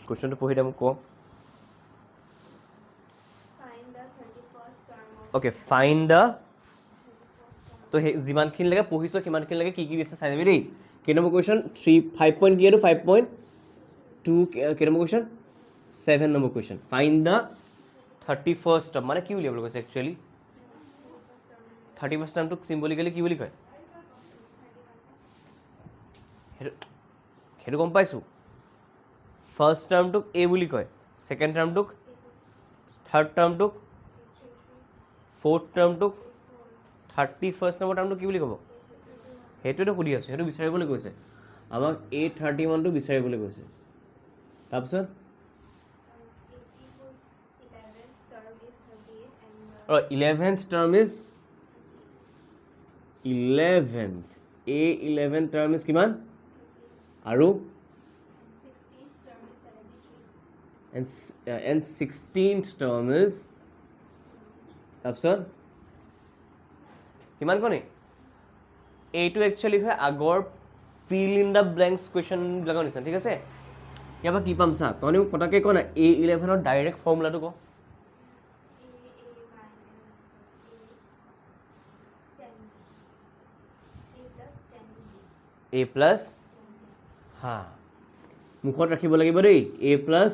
কুৱেশ্যনটো পঢ়ি দে মোক ক অ'কে ফাইন দ্য তো সেই যিমানখিনিলৈকে পঢ়িছোঁ সিমানখিনিলৈকে কি দিছে চাই যাবি দেই কেই নম্বৰ কুৱেশ্যন 5 কি এইটো 5.2 কেই number question 7 number question fine the 31st term মানে কি উলিয়াবলৈ কৈছে একচুৱেলি 31st টাৰ্মটোক চিম্বলিকেলি কি বুলি কয় সেইটো গম পাইছোঁ ফাৰ্ষ্ট টাৰ্মটোক এ বুলি কয় ছেকেণ্ড টাৰ্মটোক থাৰ্ড টাৰ্মটোক ফ'ৰ্থ টাৰ্মটোক 31st নম্বৰ টাৰ্মটোক কি বুলি ক'ব সেইটোৱেতো সুধি আছোঁ সেইটো বিচাৰিবলৈ কৈছে আমাক A31টো বিচাৰিবলৈ কৈছে তাৰপিছত 11th term is 11th A11 term is কিমান আৰু and 16th term is তাৰপিছত কিমান কণি এইটো একচুৱেলি হয় আগৰ ফিল ইন দ্য ব্লেংকছ কুৱেশ্যনবিলাকৰ নিচিনা ঠিক আছে ইয়াৰ পৰা কি পাম চা তহঁতি মোক পটককৈ ক না A11ৰ ডাইৰেক্ট ফৰ্মুলাটো ক A প্লাছ হা মুখত ৰাখিব লাগিব দেই A plus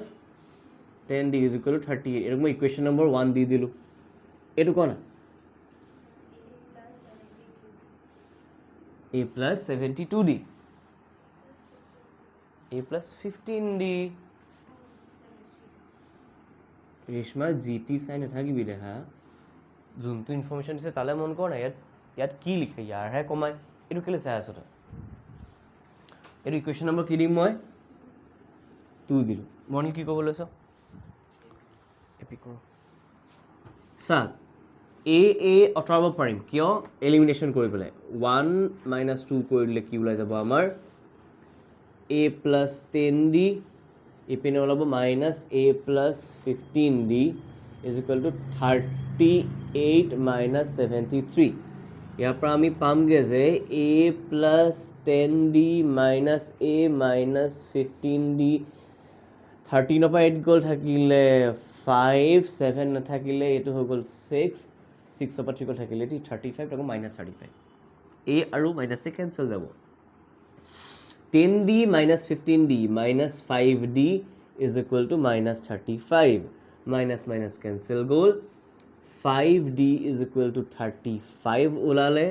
10D is equal to 38 এইটো মই ইকুৱেশ্যন নম্বৰ 1 দি দিলোঁ এইটো ক না A plus 72D A plus 15D Reshma GT চাই নাথাকিবি দেখা যোনটো ইনফৰ্মেশ্যন দিছে তালৈ মন কৰ না ইয়াত কি লিখে ইয়াৰহে কমাই এইটো কেলৈ চাই আছ তই এইটো ইকুৱেশ্যন নম্বৰ কি দিম মই 2 দিলোঁ মই কি ক'ব লৈছ এপি কৰোঁ চা এ আঁতৰাব পাৰিম কিয় এলিমিনেশ্যন কৰি পেলাই 1 - 2 কৰি দিলে কি ওলাই যাব আমাৰ A plus 10D ইপিনে ওলাব -A plus 15D is equal to 38 minus 73 ইয়াৰ পৰা আমি পামগৈ যে A plus 10D minus A minus 15D 13 পৰা 8 গ'ল থাকিলে 5 7 নাথাকিলে এইটো হৈ গ'ল 6 6 পৰা 3 গ'ল থাকিলে 35 আকৌ -35 A আৰু মাইনাছে কেঞ্চেল যাব 10D minus 15D minus 5D is equal to -35 minus cancel গ'ল 5D is equal to 35 ওলালে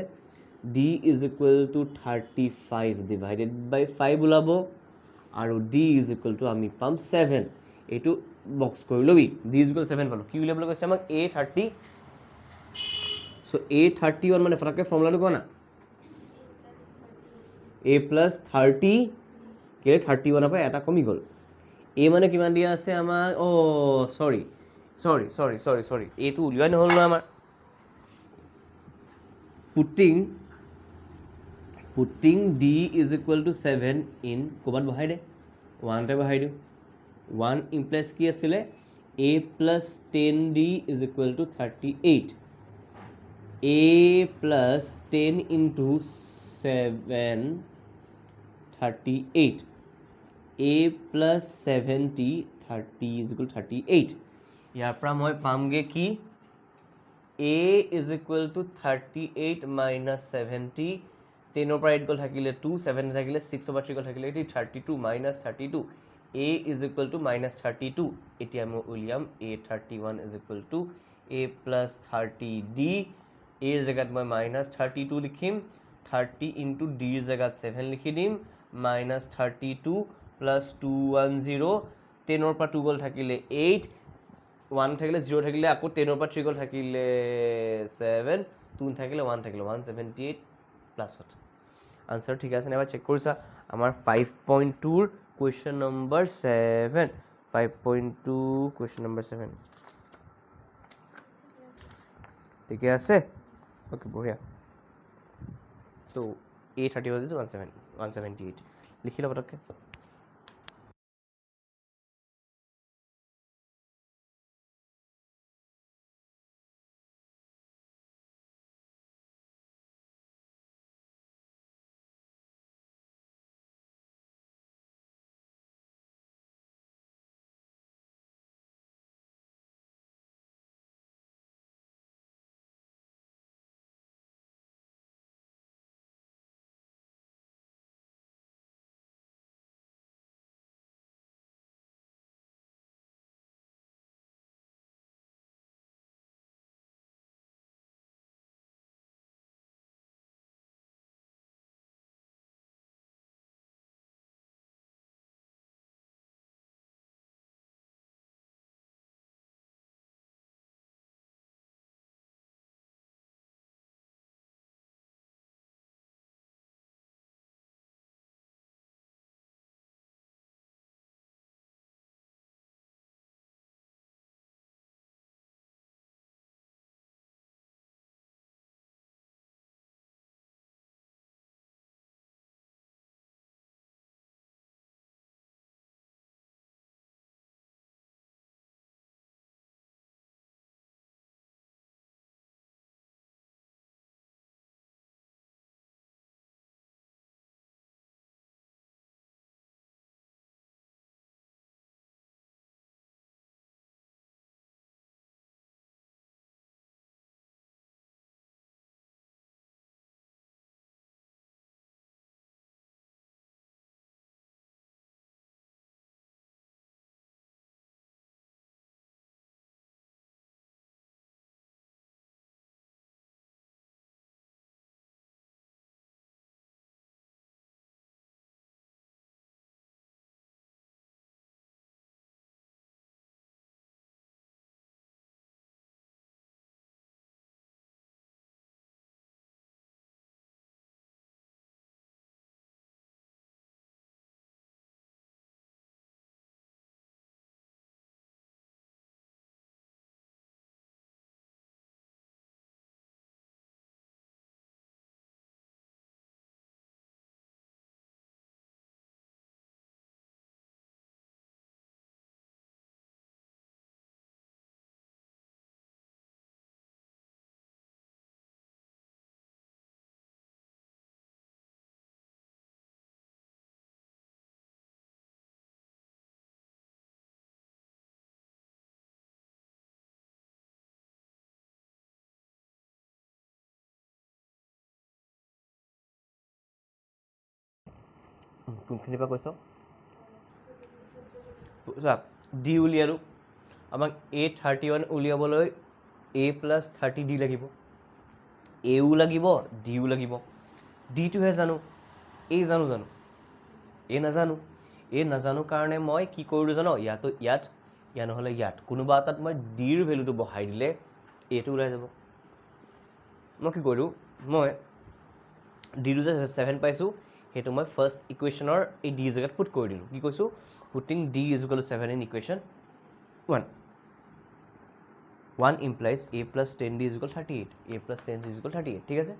D is equal to 35 divided by 5 ওলাব আৰু D is equal to আমি পাম 7 এইটো বক্স কৰি ল'বি D is equal to 7 পালোঁ কি উলিয়াবলৈ কৈছে আমাক A30 so A31 মানে ফটাককৈ ফৰ্মুলাটো কোৱা না A plus 30 কেলৈ 31 পৰা এটা কমি গ'ল A মানে কিমান দিয়া আছে আমাৰ চৰি এইটো উলিওৱাই নহ'ল নহয় আমাৰ putting D is equal to 7 in ক'ৰবাত বহাই দে 1তে বহাই দিওঁ 1 ইমপ্লাইজ কি আছিলে A plus 10D is equal to 38 A plus 10 into 7 38 A plus 70 30 is equal to 38 ইয়াৰ পৰা মই পামগৈ কি A is equal to 38 minus 70 10 পৰা 8 গ'ল থাকিলে 2 7 থাকিলে 6 পৰা 3 গ'ল থাকিলে 32 minus 32 A is equal to -32 এতিয়া মই উলিয়াম A31 is equal to A plus 30D A ৰ জেগাত মই -32 লিখিম 30 into D ৰ জেগাত 7 লিখি দিম -32 plus 210 10 পৰা 2 গ'ল থাকিলে 8 1 থাকিলে 0 থাকিলে আকৌ 10 পৰা 3 গ'ল থাকিলে 7 2 থাকিলে 1 থাকিলে 178 প্লাছত আনসাৰ ঠিক আছে নে এবাৰ চেক কৰিছা আমাৰ 5.2 কুৱেশ্যন নম্বৰ 7 5.2 কুৱেশ্যন নম্বৰ 7 ঠিকে আছে ওকে বঢ়িয়া তো A30 হৈ গৈছে 178 লিখি ল পটককৈ কোনখিনিৰ পৰা কৈছ চা ডি উলিয়ালোঁ আমাক A31 উলিয়াবলৈ A + 30D লাগিব এও লাগিব ডিও লাগিব ডিটোহে জানো এ জানো এ নাজানো কাৰণে মই কি কৰিলোঁ জানো ইয়াত ইয়াত নহ'লে ইয়াত কোনোবা এটাত মই ডিৰ ভেলুটো বহাই দিলে এটো ওলাই যাব মই কি কৰিলোঁ মই ডিটো যে 7 পাইছোঁ সেইটো মই ফাৰ্ষ্ট ইকুৱেশ্যনৰ এই ডি জেগাত পুট কৰি দিলোঁ কি কৈছোঁ putting D = 7 in equation 1 1 implies a plus 10d = 38 a plus 10c = 38 ঠিক আছে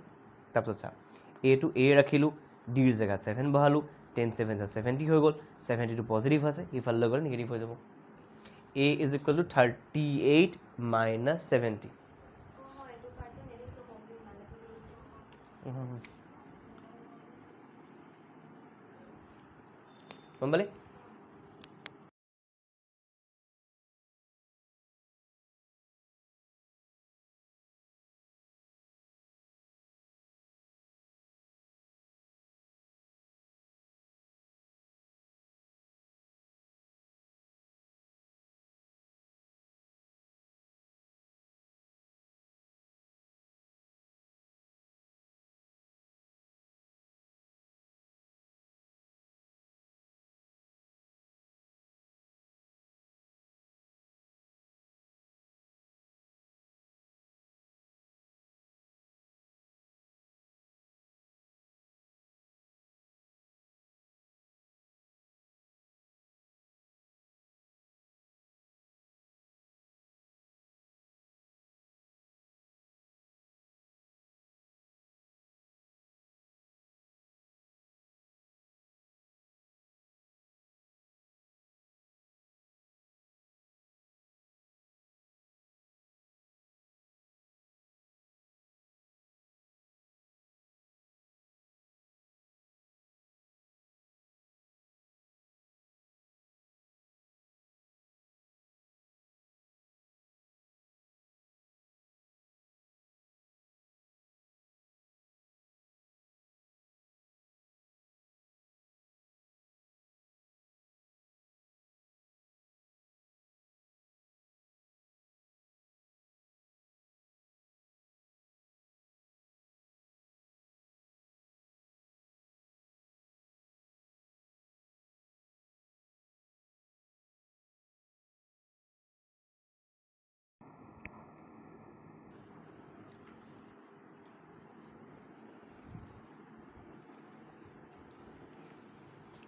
তাৰপিছত চা এটো এ ৰাখিলোঁ ডিৰ জেগাত 7 বহালোঁ 10 7 70 হৈ গ'ল 70টো পজিটিভ আছে ইফালে গ'লে নিগেটিভ হৈ যাব a = 38 - 70 গম পালি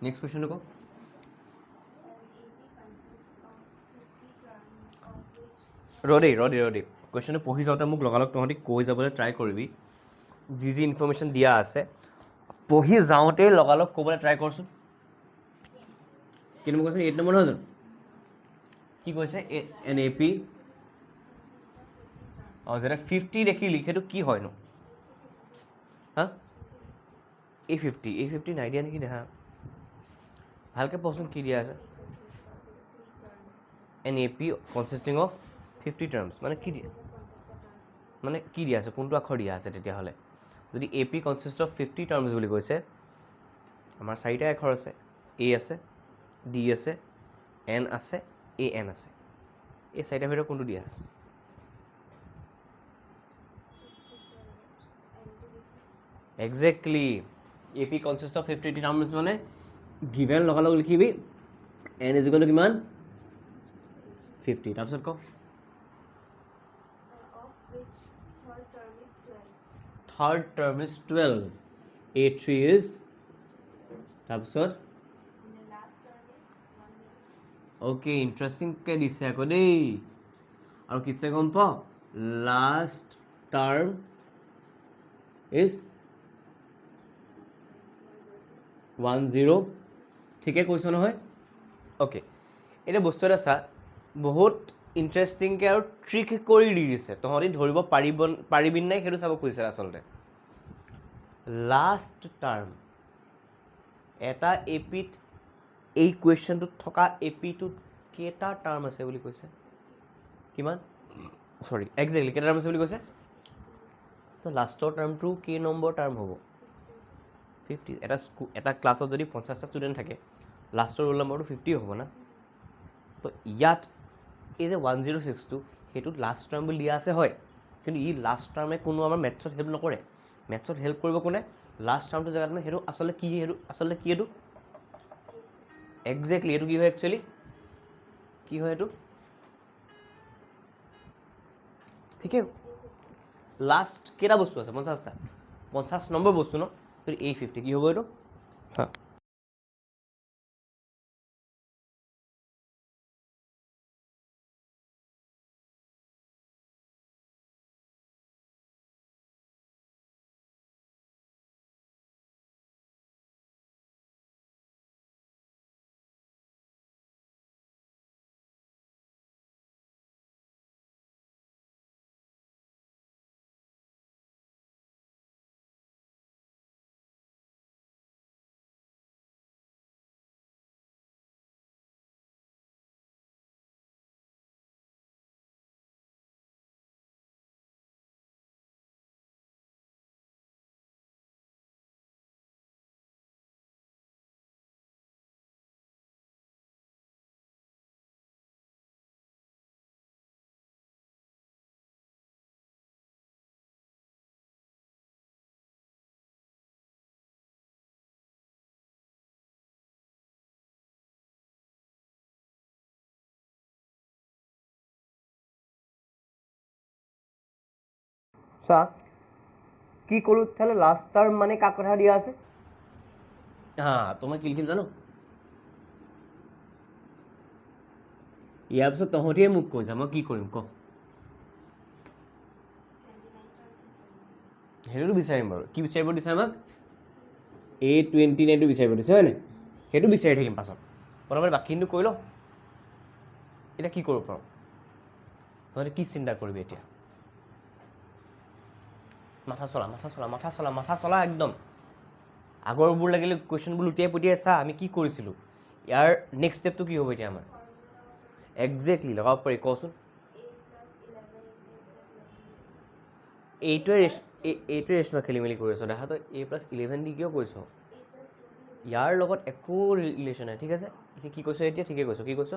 নেক্সট কুৱেশ্যনটো কওক ৰ'দেই কুৱেশ্যনটো পঢ়ি যাওঁতে মোক লগালগ তহঁতি কৈ যাবলৈ ট্ৰাই কৰিবি যি ইনফৰ্মেশ্যন দিয়া আছে পঢ়ি যাওঁতেই লগালগ ক'বলৈ ট্ৰাই কৰচোন কিন্তু মোক কৈছে 8 নম্বৰ নহয় জানো কি কৈছে এন এ পি অঁ যেতিয়া 50 দেখিলি সেইটো কি হয়নো হা A50 নাই দিয়া নেকি দেখা ভালকৈ পঢ়চোন কি দিয়া আছে N A P consisting of 50 terms মানে কি দিয়া আছে কোনটো আখৰ দিয়া আছে তেতিয়াহ'লে যদি A P consist of 50 terms বুলি কৈছে আমাৰ 4টা আখৰ আছে এ আছে ডি আছে এন আছে এ এন আছে এই 4টাৰ ভিতৰত কোনটো দিয়া আছে exactly A P consist of 50 terms মানে গিভেন লগালগ লিখিবি এন ইজ ইকুৱেল টু কিমান 50 তাৰপিছত কওক third term is 12 A3 is তাৰপিছত okay interesting কে দিছে আকৌ দেই আৰু কিছে গম পাওঁ last term is 10 ঠিকে কৈছ নহয় অ'কে এতিয়া বস্তু এটা চা বহুত ইণ্টাৰেষ্টিংকৈ আৰু ট্ৰিক কৰি দি দিছে তহঁতি ধৰিব পাৰিবি নাই সেইটো চাব খুজিছে আচলতে লাষ্ট টাৰ্ম এটা এপিত এই কুৱেশ্যনটোত থকা এপিটোত কেইটা টাৰ্ম আছে বুলি কৈছে কিমান এক্সেক্টলি কেইটা টাৰ্ম আছে বুলি কৈছে তো লাষ্টৰ টাৰ্মটো কেই নম্বৰ টাৰ্ম হ'ব 50 এটা ক্লাছত যদি 50টা ষ্টুডেণ্ট থাকে লাষ্টৰ ৰোল নম্বৰটো 50 হ'ব না তো ইয়াত এই যে 1062 সেইটোত লাষ্ট টাৰ্ম বুলি দিয়া আছে হয় কিন্তু ই লাষ্ট টাৰ্মে কোনো আমাৰ মেথছত হেল্প নকৰে মেথছত হেল্প কৰিব কোনে লাষ্ট টাৰ্মটো জেগাত মানে সেইটো আচলতে কি এইটো এক্সেক্টলি এইটো কি হয় একচুৱেলি কি হয় এইটো ঠিকে লাষ্ট কেইটা বস্তু আছে 50টা 50 নম্বৰ বস্তু ন কিন্তু এই 50 কি হ'ব এইটো হা চা কি কৰোঁ তাহলে লাষ্ট টার্ম মানে কাক কথা দিয়া আছে হ্যাঁ তোমাক কি লিখিম জানো ইয়াৰ পিছত তহঁতিয়ে মোক কৈ যা মই কি কৰিম ক সেইটোতো বিচাৰিম বাৰু কি বিচাৰিব দিছে আমাক A29টো বিচাৰিব দিছে হয় নাই সেইটো বিচাৰি থাকিম পাছত প্ৰথমতে বাকীখিনি কৈ লওঁ এতিয়া কি কৰিব পাৰোঁ তহঁতে কি চিন্তা কৰিবি এতিয়া মাথা চলা একদম আগৰবোৰ লাগিলে কুৱেশ্যনবোৰ লুটিয়াই পুটিয়াই চা আমি কি কৰিছিলোঁ ইয়াৰ নেক্সট ষ্টেপটো কি হ'ব এতিয়া আমাৰ এক্সেক্টলি লগাব পাৰি কচোন এইটোৱে ৰেশ্মা খেলি মেলি কৰি আছ দেখা তই A+11 দি কিয় কৈছ ইয়াৰ লগত একো ৰিলেশ্যন নাই ঠিক আছে কি কৈছ এতিয়া ঠিকে কৈছ কি কৈছ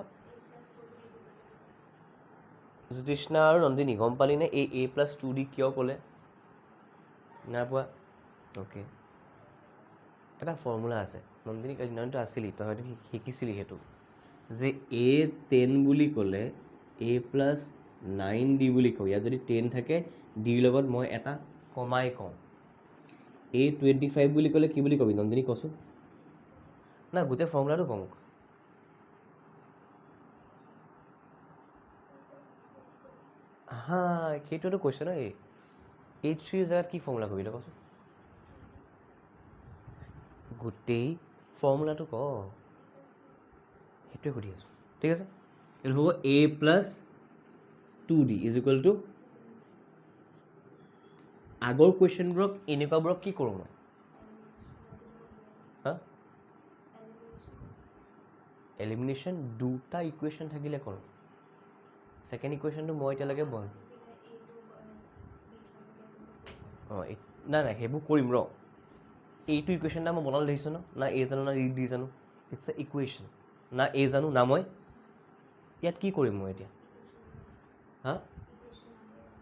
জ্যোতিষ্ণা আৰু নন্দিনী গম পালি নে এই A+2D কিয় ক'লে নাই পোৱা অ'কে এটা ফৰ্মুলা আছে নন্দিনী নন্দিনীটো আছিলি তই হয়তো শিকিছিলি সেইটো যে A10 বুলি ক'লে A+9D বুলি কওঁ ইয়াত যদি 10 থাকে ডিৰ লগত মই এটা কমাই কওঁ A25 বুলি ক'লে কি বুলি কবি নন্দিনী কচোন না গোটেই ফৰ্মুলাটো কওঁ হা সেইটোতো কৈছে ন A3 জেগাত কি ফৰ্মুলা কবি কচোন গোটেই ফৰ্মুলাটো ক সেইটোৱে সুধি আছোঁ ঠিক আছে এইটো হ'ব A+2D = আগৰ কুৱেশ্যনবোৰক এনেকুৱাবোৰক কি কৰোঁ মই হা এলিমিনেশ্যন দুটা ইকুৱেশ্যন থাকিলে কৰোঁ ছেকেণ্ড ইকুৱেশ্যনটো মই এতিয়ালৈকে অঁ নাই সেইবোৰ কৰিম ৰ এইটো ইকুৱেশ্যন এটা মই বনালে দেখিছোঁ না A জানো না D জানো ইটছ এ ইকুৱেশ্যন না A জানো না মই ইয়াত কি কৰিম মই এতিয়া হা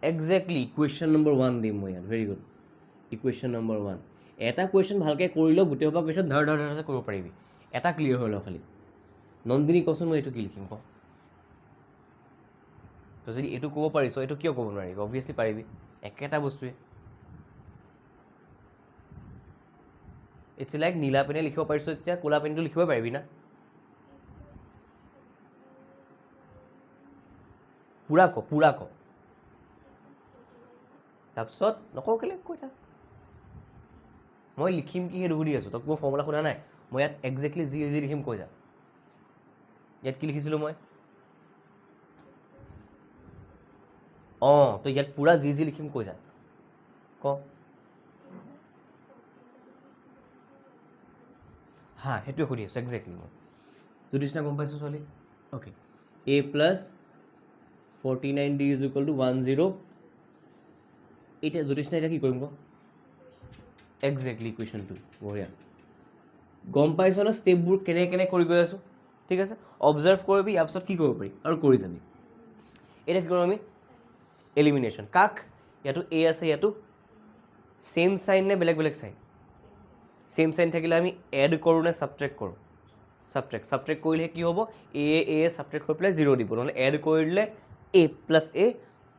এক্সেক্টলি ইকুৱেশ্যন নম্বৰ 1 দিম মই ইয়াত ভেৰি গুড ইকুৱেশ্যন নম্বৰ 1 এটা কুৱেশ্যন ভালকৈ কৰিলেও গোটেই সোপা কুৱেশ্যন ধৰ কৰিব পাৰিবি এটা ক্লিয়াৰ হৈ লওঁ খালি নন্দিনী কচোন মই এইটো কি লিখিম ক তই যদি এইটো ক'ব পাৰিছ এইটো কিয় ক'ব নোৱাৰিবি অবভিয়াছলি পাৰিবি একেটা বস্তুৱে ইটছ লাইক নীলা পেনে লিখিব পাৰিছ এতিয়া ক'লা পেনটো লিখিব পাৰিবি না পুৰা ক তাৰপিছত নকওঁ কেলৈ কৈ থাক মই লিখিম কি সেইটো সুধি আছোঁ তই মোৰ ফৰ্মুলা শুনা নাই মই ইয়াত এক্সেক্টলি যি লিখিম কৈ যা ইয়াত কি লিখিছিলোঁ মই অঁ তই ইয়াত পুৰা যি লিখিম কৈ যা ক হা সেইটোৱে সুধি আছোঁ এক্সেক্টলি মই জ্যোতিষ্ণা গম পাইছোঁ ছোৱালী অ'কে A+49D = 10 এতিয়া জ্যোতিষ্ণা এতিয়া কি কৰিম ক এক্সেক্টলি ইকুৱেশ্যনটো বঢ়িয়া গম পাইছ ন ষ্টেপবোৰ কেনে কৰি গৈ আছোঁ ঠিক আছে অবজাৰ্ভ কৰিবি ইয়াৰ পিছত কি কৰিব পাৰি আৰু কৰি যাবি এতিয়া কি কৰোঁ আমি এলিমিনেশ্যন কাক ইয়াতো এ আছে ইয়াতো ছেম চাইন নে বেলেগ বেলেগ চাইন ছেম চাইন থাকিলে আমি এড কৰোঁ নে ছাবট্ৰেক্ট কৰোঁ ছাবট্ৰেক্ট কৰিলে কি হ'ব এ ছাবট্ৰেক্ট হৈ পেলাই 0 দিব নহ'লে এড কৰি দিলে এ প্লাছ এ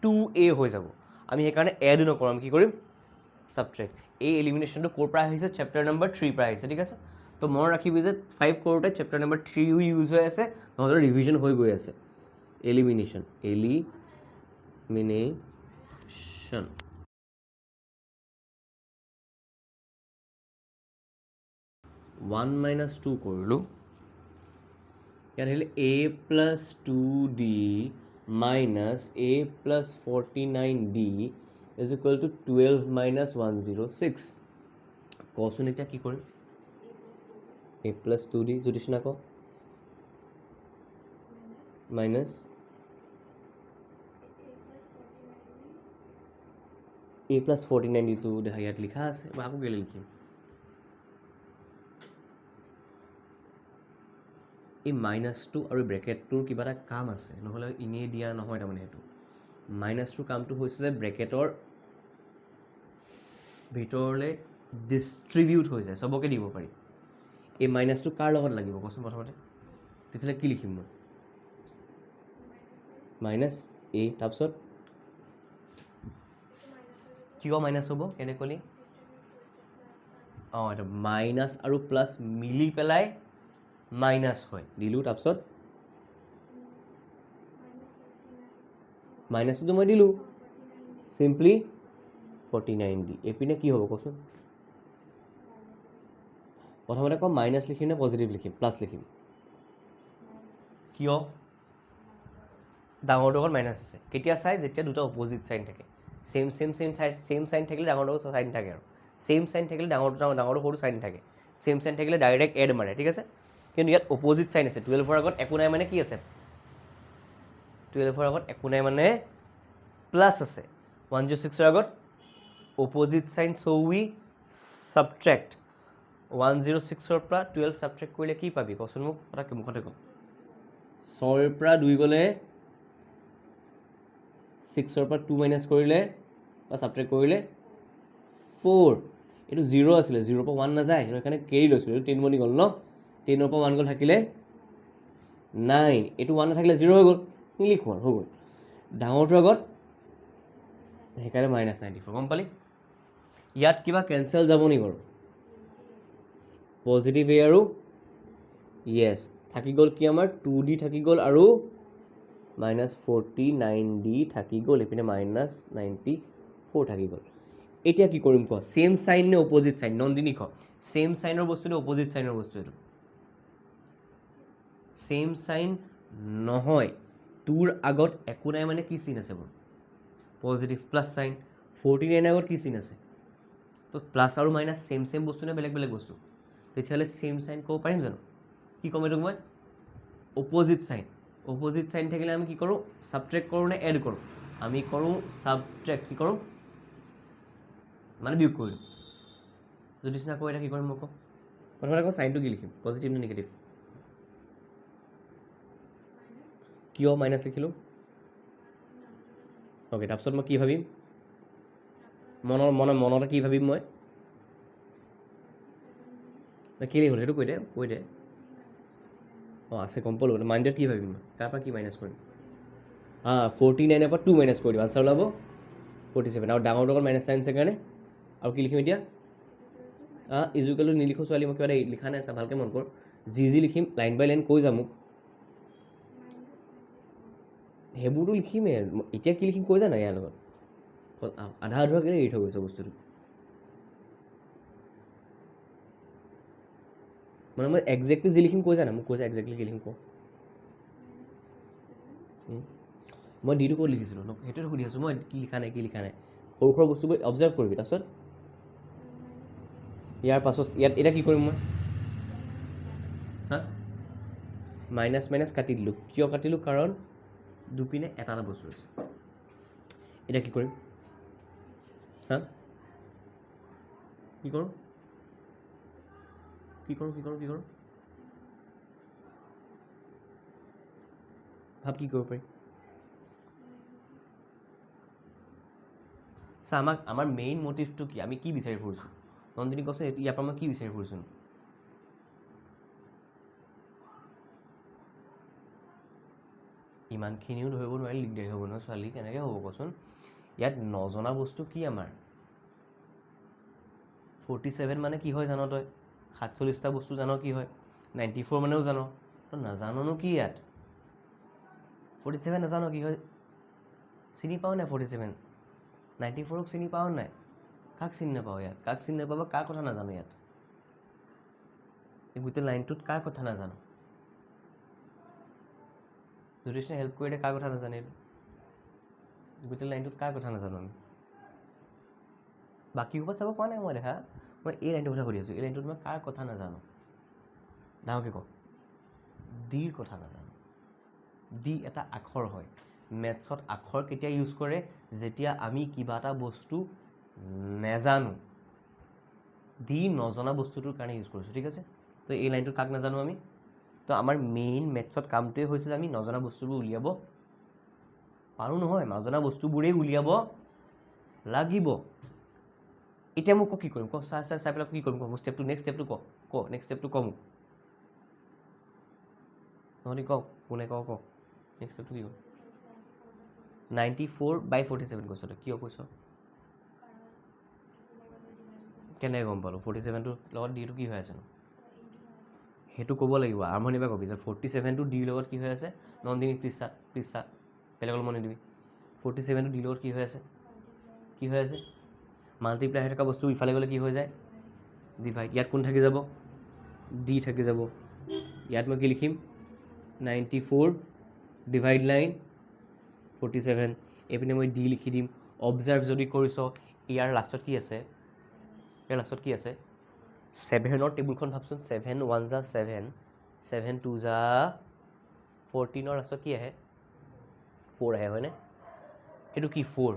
2a হৈ যাব আমি সেইকাৰণে এড নকৰোঁ আমি কি কৰিম ছাবট্ৰেক্ট এই এলিমিনেশ্যনটো ক'ৰ পৰা আহিছে চেপ্টাৰ নম্বৰ 3 পৰা আহিছে ঠিক আছে তো মনত ৰাখিবি যে 5 কৰোঁতে চেপ্টাৰ নম্বৰ 3 ইউজ হৈ আছে নহ'লে ৰিভিজন হৈ গৈ আছে এলিমিনেশ্যন 1 minus 2 কৰিলোঁ ইয়াত আহিলে a plus 2d minus a plus 49d is equal to 12 minus 106 কচোন এতিয়া কি কৰিম a plus 2d জ্যোতিষ্না ক মাইনাছ a plus 49d টো দেখা ইয়াত লিখা আছে মই আকৌ কেলৈ লিখিম এই মাইনাছটো আৰু ব্ৰেকেটটোৰ কিবা এটা কাম আছে নহ'লে এনেই দিয়া নহয় তাৰমানে সেইটো মাইনাছটোৰ কামটো হৈছে যে ব্ৰেকেটৰ ভিতৰলৈ ডিষ্ট্ৰিবিউট হৈ যায় চবকে দিব পাৰি এই মাইনাছটো কাৰ লগত লাগিব কচোন প্ৰথমতে তেতিয়াহ'লে কি লিখিম মই মাইনাছ এ তাৰপিছত কিয় মাইনাছ হ'ব কেনেকৈ অঁ এইটো মাইনাছ আৰু প্লাছ মিলি পেলাই মাইনাছ হয় দিলোঁ তাৰপিছত মাইনাছটো মই দিলোঁ চিম্পলি 49 দি এইপিনে কি হ'ব কচোন প্ৰথমতে কওঁ মাইনাছ লিখিম নে পজিটিভ লিখিম প্লাছ লিখিম কিয় ডাঙৰটোৰ লগত মাইনাছ আছে কেতিয়া চাই যেতিয়া দুটা অপজিট চাইন থাকে ছেম চাইন থাকিলে ডাঙৰটো চাইন থাকে আৰু ছেম চাইন থাকিলে ডাঙৰটো সৰু চাইন থাকে ছেম চাইন থাকিলে ডাইৰেক্ট এড মাৰে ঠিক আছে কিন্তু ইয়াত অপজিট চাইন আছে 12ৰ আগত একো নাই মানে কি আছে 12ৰ আগত একো নাই মানে প্লাছ আছে 106ৰ আগত অপজিট চাইন চ' উই ছাবট্ৰেক্ট 106ৰ পৰা 12 ছাবট্ৰেক্ট কৰিলে কি পাবি কচোন মোক কথা মুখতে কওঁ 6ৰ পৰা 2 গ'লে 6ৰ পৰা 2 মাইনাছ কৰিলে বা ছাবট্ৰেক্ট কৰিলে 4 এইটো 0 আছিলে 0ৰ পৰা 1 নাযায় সেইকাৰণে কেৰি লৈছোঁ এইটো 10 বনি গ'ল ন 10ৰ পৰা 1 গ'ল থাকিলে 9 এইটো 1 নাথাকিলে 0 হৈ গ'ল নিলিখোঁ আৰু হৈ গ'ল ডাঙৰটোৰ আগত সেইকাৰণে মাইনাছ 94 গম পালি ইয়াত কিবা কেঞ্চেল যাব নি বাৰু পজিটিভ এ আৰু য়েছ থাকি গ'ল কি আমাৰ 2d থাকি গ'ল আৰু মাইনাছ 49d থাকি গ'ল এইপিনে মাইনাছ 94 থাকি গ'ল এতিয়া কি কৰিম কোৱা ছেম চাইন নে অপজিট চাইন নন্দিনী ক ছেম চাইনৰ বস্তু নে অপজিট চাইনৰ বস্তু এইটো ছেম চাইন নহয় তোৰ আগত একো নাই মানে কি চিন আছে বাৰু পজিটিভ প্লাছ চাইন 49 আগত কি চিন আছে তো প্লাছ আৰু মাইনাছ ছেম বস্তু নে বেলেগ বেলেগ বস্তু তেতিয়াহ'লে ছেম চাইন ক'ব পাৰিম জানো কি ক'ম এইটোক মই অপজিট চাইন থাকিলে আমি কি কৰোঁ ছাবট্ৰেক্ট কৰোঁ নে এড কৰোঁ আমি কৰোঁ ছাবট্ৰেক্ট কি কৰোঁ মানে বিয়োগ কৰিলোঁ যদি চিনা কৈ কি কৰিম মোক কওঁ প্ৰথমতে আকৌ চাইনটো কি লিখিম পজিটিভ নে নিগেটিভ কিয় মাইনাছ লিখিলোঁ অ'কে তাৰপিছত মই কি ভাবিম মনতে কি ভাবিম মই কি লিখিলোঁ সেইটো কৈ দে অঁ আছে গম পালোঁ মাইণ্ডত কি ভাবিম মই তাৰ পৰা কি মাইনাছ কৰিম 49ৰ পৰা 2 মাইনাছ কৰি দিম আনচাৰ ওলাব 47 আৰু ডাঙৰটো অকল মাইনাছ চাইন আছে কাৰণে আৰু কি লিখিম এতিয়া ইজুকেলটো নিলিখোঁ ছোৱালী মই কিবা এটা লিখা নাই চা ভালকৈ মন কৰ যি লিখিম লাইন বাই লাইন কৈ যাম মোক সেইবোৰতো লিখিমেই এতিয়া কি লিখিম কৈ যা নাই ইয়াৰ লগত আধা কেলৈ এৰি থৈ গৈছে বস্তুটো মানে মই একজেক্টলি যি লিখিম কৈ যা না মোক কৈ যা একজেক্টলি কি লিখিম কওঁ মই ডিটো ক'ত লিখিছিলোঁ ন সেইটোৱে সুধি আছোঁ মই কি লিখা নাই সৰু সৰু বস্তুবোৰ অবজাৰ্ভ কৰিবি তাৰপিছত ইয়াৰ পাছত ইয়াত এতিয়া কি কৰিম মই মাইনাছ কাটি দিলোঁ কিয় কাটিলোঁ কাৰণ দুপিনে এটা বস্তু আছে এতিয়া কি কৰিম কি কৰোঁ ভাব কি কৰিব পাৰি চা আমাৰ মেইন মটিভটো কি আমি কি বিচাৰি ফুৰিছোঁ নন্দিনী কৈছে ইয়াৰ পৰা মই কি বিচাৰি ফুৰিছোঁ ইমানখিনিও ধৰিব নোৱাৰিলে দিগদাৰী হ'ব নহয় ছোৱালী কেনেকৈ হ'ব কচোন ইয়াত নজনা বস্তু কি আমাৰ 47 মানে কি হয় জান তই 47টা বস্তু জান কি হয় 94 মানেও জান তই নাজাননো কি ইয়াত 47 নাজানো কি হয় চিনি পাওঁ নাই 47 94ক চিনি পাওঁ নাই কাক চিনি নাপাওঁ ইয়াত কাক চিনি নাপাব কাৰ কথা নাজানো ইয়াত এই গোটেই লাইনটোত কাৰ কথা নাজানো জ্যোতিষে হেল্প কৰি দিয়ে কাৰ কথা নাজানে গোটেই লাইনটোত কাৰ কথা নাজানো আমি বাকী ওপৰত চাব পোৱা নাই মই দেখা মই এই লাইনটোৰ কথা সুধি আছোঁ এই লাইনটোত মই কাৰ কথা নাজানো ডাঙৰকৈ কওঁ ডিৰ কথা নাজানো ডি এটা আখৰ হয় মেথছত আখৰ কেতিয়া ইউজ কৰে যেতিয়া আমি কিবা এটা বস্তু নেজানো ডি নজনা বস্তুটোৰ কাৰণে ইউজ কৰিছোঁ ঠিক আছে তো এই লাইনটোত কাক নাজানো আমি তো আমাৰ মেইন মেথছত কামটোৱে হৈছে যে আমি নজনা বস্তুবোৰ উলিয়াব পাৰোঁ নহয় নজনা বস্তুবোৰেই উলিয়াব লাগিব এতিয়া মোক কি কৰিম ক চাই পেলাই কি কৰিম ক মোৰ ষ্টেপটো নেক্সট ষ্টেপটো ক নেক্সট ষ্টেপটো ক মোক নহ'লে কওক কোনে ক নেক্সট ষ্টেপটো কি ক 94/47 কৈছ তই কিয় কৈছ কেনেকৈ গম পালোঁ 47টোৰ লগত ডিটো কি হৈ আছেনো সেইটো ক'ব লাগিব আৰম্ভণিৰ পৰা কবি যে 47টো ডিৰ লগত কি হৈ আছে নন্দিনী প্লিজ চা বেলেগলৈ মনে দিবি 47টো ডিৰ লগত কি হৈ আছে মাল্টিপ্লাই হৈ থকা বস্তু ইফালে গ'লে কি হৈ যায় ডিভাইড ইয়াত কোন থাকি যাব ডি থাকি যাব ইয়াত মই কি লিখিম 94 ডিভাইড লাইন 47 এইপিনে মই ডি লিখি দিম অবজাৰ্ভ যদি কৰিছ ইয়াৰ লাষ্টত কি আছে 7ৰ টেবুলখন ভাবচোন 7 1 যা 7 7 2 যা 14ৰ লাষ্টত কি আহে 4 আহে হয়নে এইটো কি 4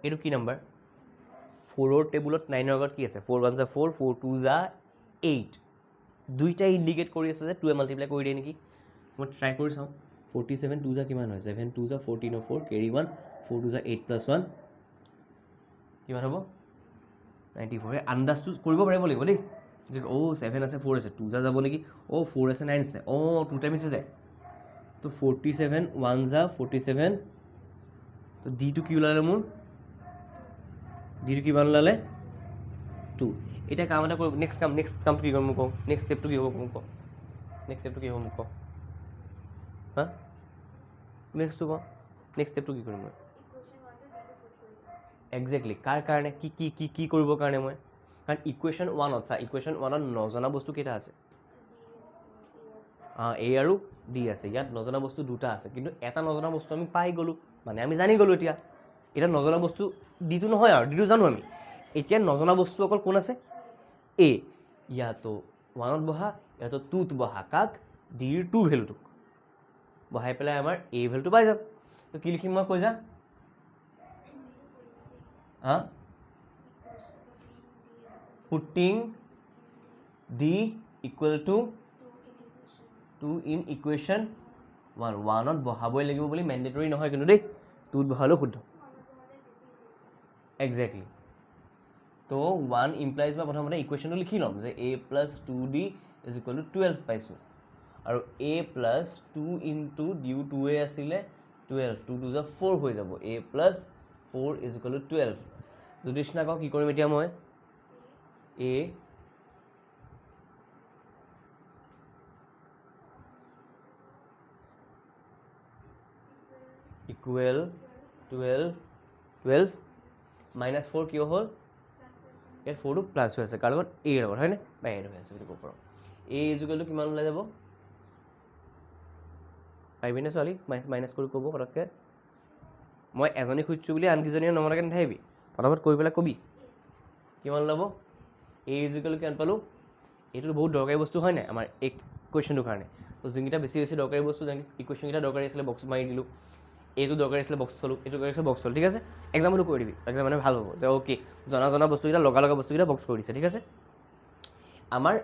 এইটো কি নাম্বাৰ 4ৰ টেবুলত 9ৰ আগত কি আছে 4 1 যা 4 4 2 যা 8 দুইটাই ইণ্ডিকেট কৰি আছে যে 2 মাল্টিপ্লাই কৰি দিয়ে নেকি মই ট্ৰাই কৰি চাওঁ 47 2 যা কিমান হয় 7 2 যা 14 4 কেৰি 1 4 2 যা 8 + 1 কিমান হ'ব 94 এই আন্দাজটো কৰিব পাৰিব লাগিব দেই যে 7 আছে 4 আছে 2 যা যাব নেকি 4 আছে 9 আছে 2 টাইমছে যায় তো 47 1 যা 47 তো ডিটো কি ওলালে মোৰ ডিটো কিমান ওলালে 2 এতিয়া কাম এটা কৰিব নেক্সট কামটো কি কৰিম মোক কওঁ নেক্সট ষ্টেপটো কি হ'ব মোক কওঁ হা নেক্সট ষ্টেপটো কি কৰিম মই একজেক্টলি কাৰ কাৰণে কি কৰিবৰ কাৰণে মই কাৰণ ইকুৱেশ্যন 1ত চা ইকুৱেশ্যন 1ত নজনা বস্তু কেইটা আছে এ আৰু ডি আছে ইয়াত নজনা বস্তু দুটা আছে কিন্তু এটা নজনা বস্তু আমি পাই গ'লোঁ মানে আমি জানি গ'লোঁ এতিয়া নজনা বস্তু ডিটো নহয় আৰু ডিটো জানো আমি এতিয়া নজনা বস্তু অকল কোন আছে এ ইয়াতো 1ত বহা ইয়াতো 2ত বহা কাক ডিৰ 2 ভেলুটোক বহাই পেলাই আমাৰ এ ভেলুটো পাই যাম তো কি লিখিম মই কৈ যা putting d equal to 2 in equation 1ত বহাবই লাগিব বুলি মেণ্ডেটৰী নহয় কিন্তু দেই 2ত বহালেও শুদ্ধ একজেক্টলি তো 1 ইমপ্লাইজ মই প্ৰথমতে ইকুৱেশ্যনটো লিখি ল'ম যে a + 2d = 12 পাইছোঁ আৰু a + 2 into ডিউ 2a আছিলে 12 2 2 যা 4 হৈ যাব a + 4 = 12 জ্যোতিষ্ণা কওঁ কি কৰিম এতিয়া মই a equal 12 -4 কিয় হ'ল ইয়াত 4টো প্লাছ হৈ আছে কাৰ লগত a লগত হয়নে বা এড হৈ আছে বুলি ক'ব পাৰোঁ a = কিমান ওলাই যাব পাৰিবিনে ছোৱালী মাইনাছ কৰি ক'ব পটককৈ মই এজনী খুজিছোঁ বুলি আনকেইজনীয়ে নমতাকৈ নাথাকিবি পটাপট কৰি পেলাই ক'বি কিমান ওলাব a = কিমান পালোঁ এইটো বহুত দৰকাৰী বস্তু হয় নাই আমাৰ এই কুৱেশ্যনটোৰ কাৰণে তো যোনকেইটা বেছি দৰকাৰী বস্তু যেনেকৈ ইকুৱেশ্যনকেইটা দৰকাৰী আছিলে বক্সত মাৰি দিলোঁ এইটো দৰকাৰী আছিলে বক্স থলোঁ, এইটো দৰকাৰী আছিলে বক্স থলোঁ, ঠিক আছে। এক্সাম্পলটো কৰি দিবি, এক্সাম মানে ভাল হ'ব যে অ'কে জনা বস্তুকেইটা লগা বস্তুকেইটা বক্স কৰি দিছে, ঠিক আছে। আমাৰ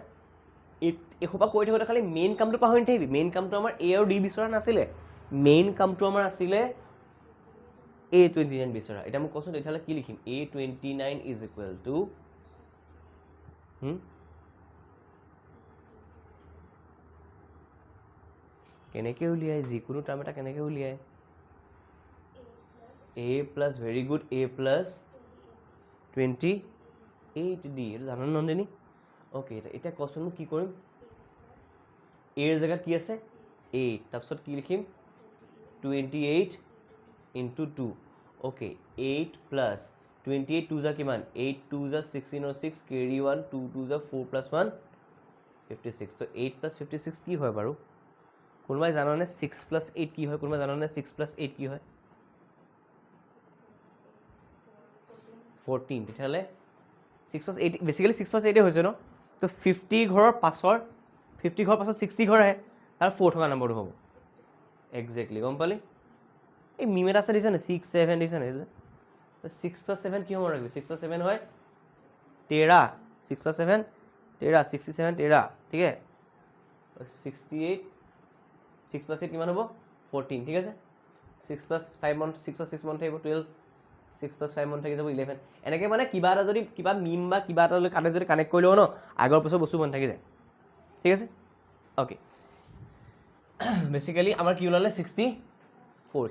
এসোপা কৰি থাকোঁতে খালি মেইন কামটো পাহৰি নাথাকিবি। মেইন কামটো আমাৰ এ আৰু ডি বিচৰা নাছিলে, মেইন কামটো আমাৰ আছিলে A29 বিচৰা। এতিয়া মোক কচোন তেতিয়াহ'লে কি লিখিম? A29 ইজ ইকুৱেল টু কেনেকৈ উলিয়াই, যিকোনো টাৰ্ম এটা কেনেকৈ উলিয়াই? A plus, very good, A plus 28D, এইটো জানো নন্দিনী? অ'কে, এতিয়া কচোন মোক কি কৰিম? এৰ জেগাত কি আছে? 8, তাৰপিছত কি লিখিম? 28 ইনটু 2, অ'কে 8 প্লাছ 28 2 যা কিমান? 8 2 যা 1606, কেৰি 1, 2 2 যা 4 প্লাছ 1 56, তো 8 প্লাছ 56 কি হয় বাৰু? কোনোবাই জাননে 6 প্লাছ 8 কি হয়? কোনোবাই জাননে 6 প্লাছ 8 কি হয়? 14, তেতিয়াহ'লে 6 প্লাছ 8, বেচিকেলি 6 প্লাছ 8 হৈছে ন? তো 50 ঘৰৰ পাছৰ 60 ঘৰ আহে, তাৰ 4 থকা নম্বৰটো হ'ব। এক্সেক্টলি, গম পালি? এই মিম এটা আছে দিছে নে 6 7 দিছে নে? 6 প্লাছ 7 কি হ'ব ৰাখিবি? 6 প্লাছ 7 হয় 13, 6 প্লাছ 7 13, 67 13, ঠিক আছে। 68, 6 প্লাছ 8 কিমান হ'ব? 14, ঠিক আছে। 6 প্লাছ 5 মান, 6 প্লাছ 6 মান থাকিব 12, 6 প্লাছ 5 মান থাকি যাব 11, এনেকৈ মানে কিবা এটা যদি কিবা মিম বা কিবা এটা যদি কানেক্ট কৰি লওঁ ন, আগৰ পিছৰ বস্তু মন থাকি যায়, ঠিক আছে। অ'কে, বেচিকেলি আমাৰ কি ওলালে? 64,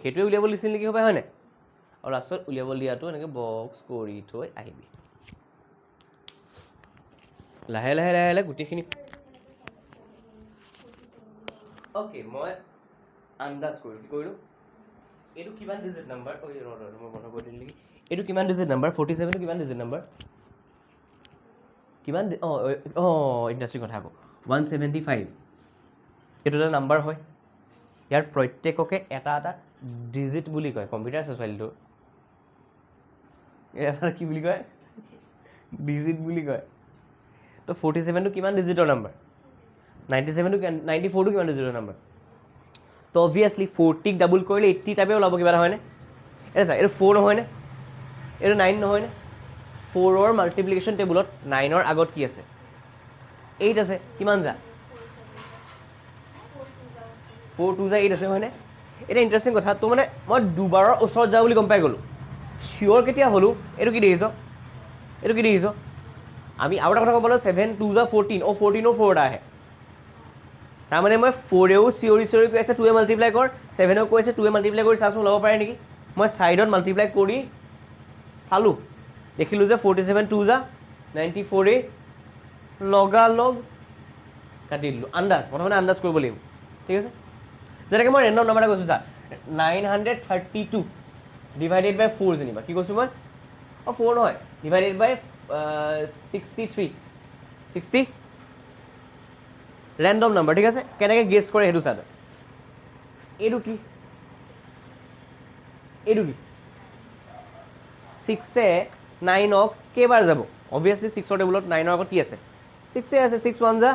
সেইটোৱে উলিয়াব দিছিল নেকি হ'ব, হয় নাই? আৰু লাষ্টত উলিয়াব দিয়াটো এনেকৈ বক্স কৰি থৈ আহিবি। লাহে লাহে গোটেইখিনি। অ'কে, মই আন্দাজ কৰিলোঁ, কি কৰিলোঁ? এইটো কিমান ডিজিট নাম্বাৰ? মই বন্ধ কৰি দিলোঁ নেকি? এইটো কিমান ডিজিট নাম্বাৰ? 47টো কিমান ডিজিট নাম্বাৰ? কিমান? ইণ্টাৰেষ্টিং কথা আকৌ, 175 এইটো এটা নাম্বাৰ হয়। ইয়াৰ প্ৰত্যেককে এটা এটা ডিজিট বুলি কয়। কম্পিউটাৰ আছে ছোৱালীটোৰ, এটা কি বুলি কয়? ডিজিট বুলি কয়। তো 47টো কিমান ডিজিটৰ নাম্বাৰ? 94টো কিমান ডিজিটৰ নাম্বাৰ? তো অবভিয়াছলি 40ক ডাবল কৰিলে 80 টাইপে ওলাব কিবা এটা, হয়নে? এটা চা, এইটো 4 নহয়নে? এইটো 9 নহয়নে? 4ৰ মাল্টিপ্লিকেশ্যন টেবুলত 9ৰ আগত কি আছে? 8 আছে। কিমান যা? 4 2 যা 8 আছে, হয়নে? এটা ইণ্টাৰেষ্টিং কথা, তো মানে মই দুবাৰৰ ওচৰত যাওঁ বুলি গম পাই গ'লোঁ। চিয়'ৰ কেতিয়া হ'লোঁ? এইটো কি দেখিছ? এইটো কি দেখিছ? আমি আৰু এটা কথা ক'ব লাগিব, 7 2 যা 14, 14ৰ 4 এটা আহে। তাৰমানে মই 4এও চিঞৰি কৈ আছে 2এ মাল্টিপ্লাই কৰ, 7এও কৈ আছে 2এ মাল্টিপ্লাই কৰি চাচোন ওলাব পাৰে নেকি? মই ছাইডত মাল্টিপ্লাই কৰি চালোঁ, দেখিলোঁ যে 47 2 যা 94, লগালগ কাটি দিলোঁ। আন্দাজ, প্ৰথমতে আন্দাজ কৰিব লাগিব, ঠিক আছে। যেনেকৈ মই ৰেণ্ডম নাম্বাৰ এটা কৈছোঁ চা, 932 ডিভাইডেড বাই 4 যেনিবা, কি কৈছোঁ মই? 4 নহয়, ডিভাইডেড বাই 63 60, ৰেণ্ডম নাম্বাৰ, ঠিক আছে। কেনেকৈ গেছ কৰে সেইটো চা। এইটো কি? এইটো কি? 6এ 9ক কেইবাৰ যাব? অবভিয়াছলি 6ৰ টেবুলত 9ৰ আগত কি আছে? 6এ আছে। 6 1 যা,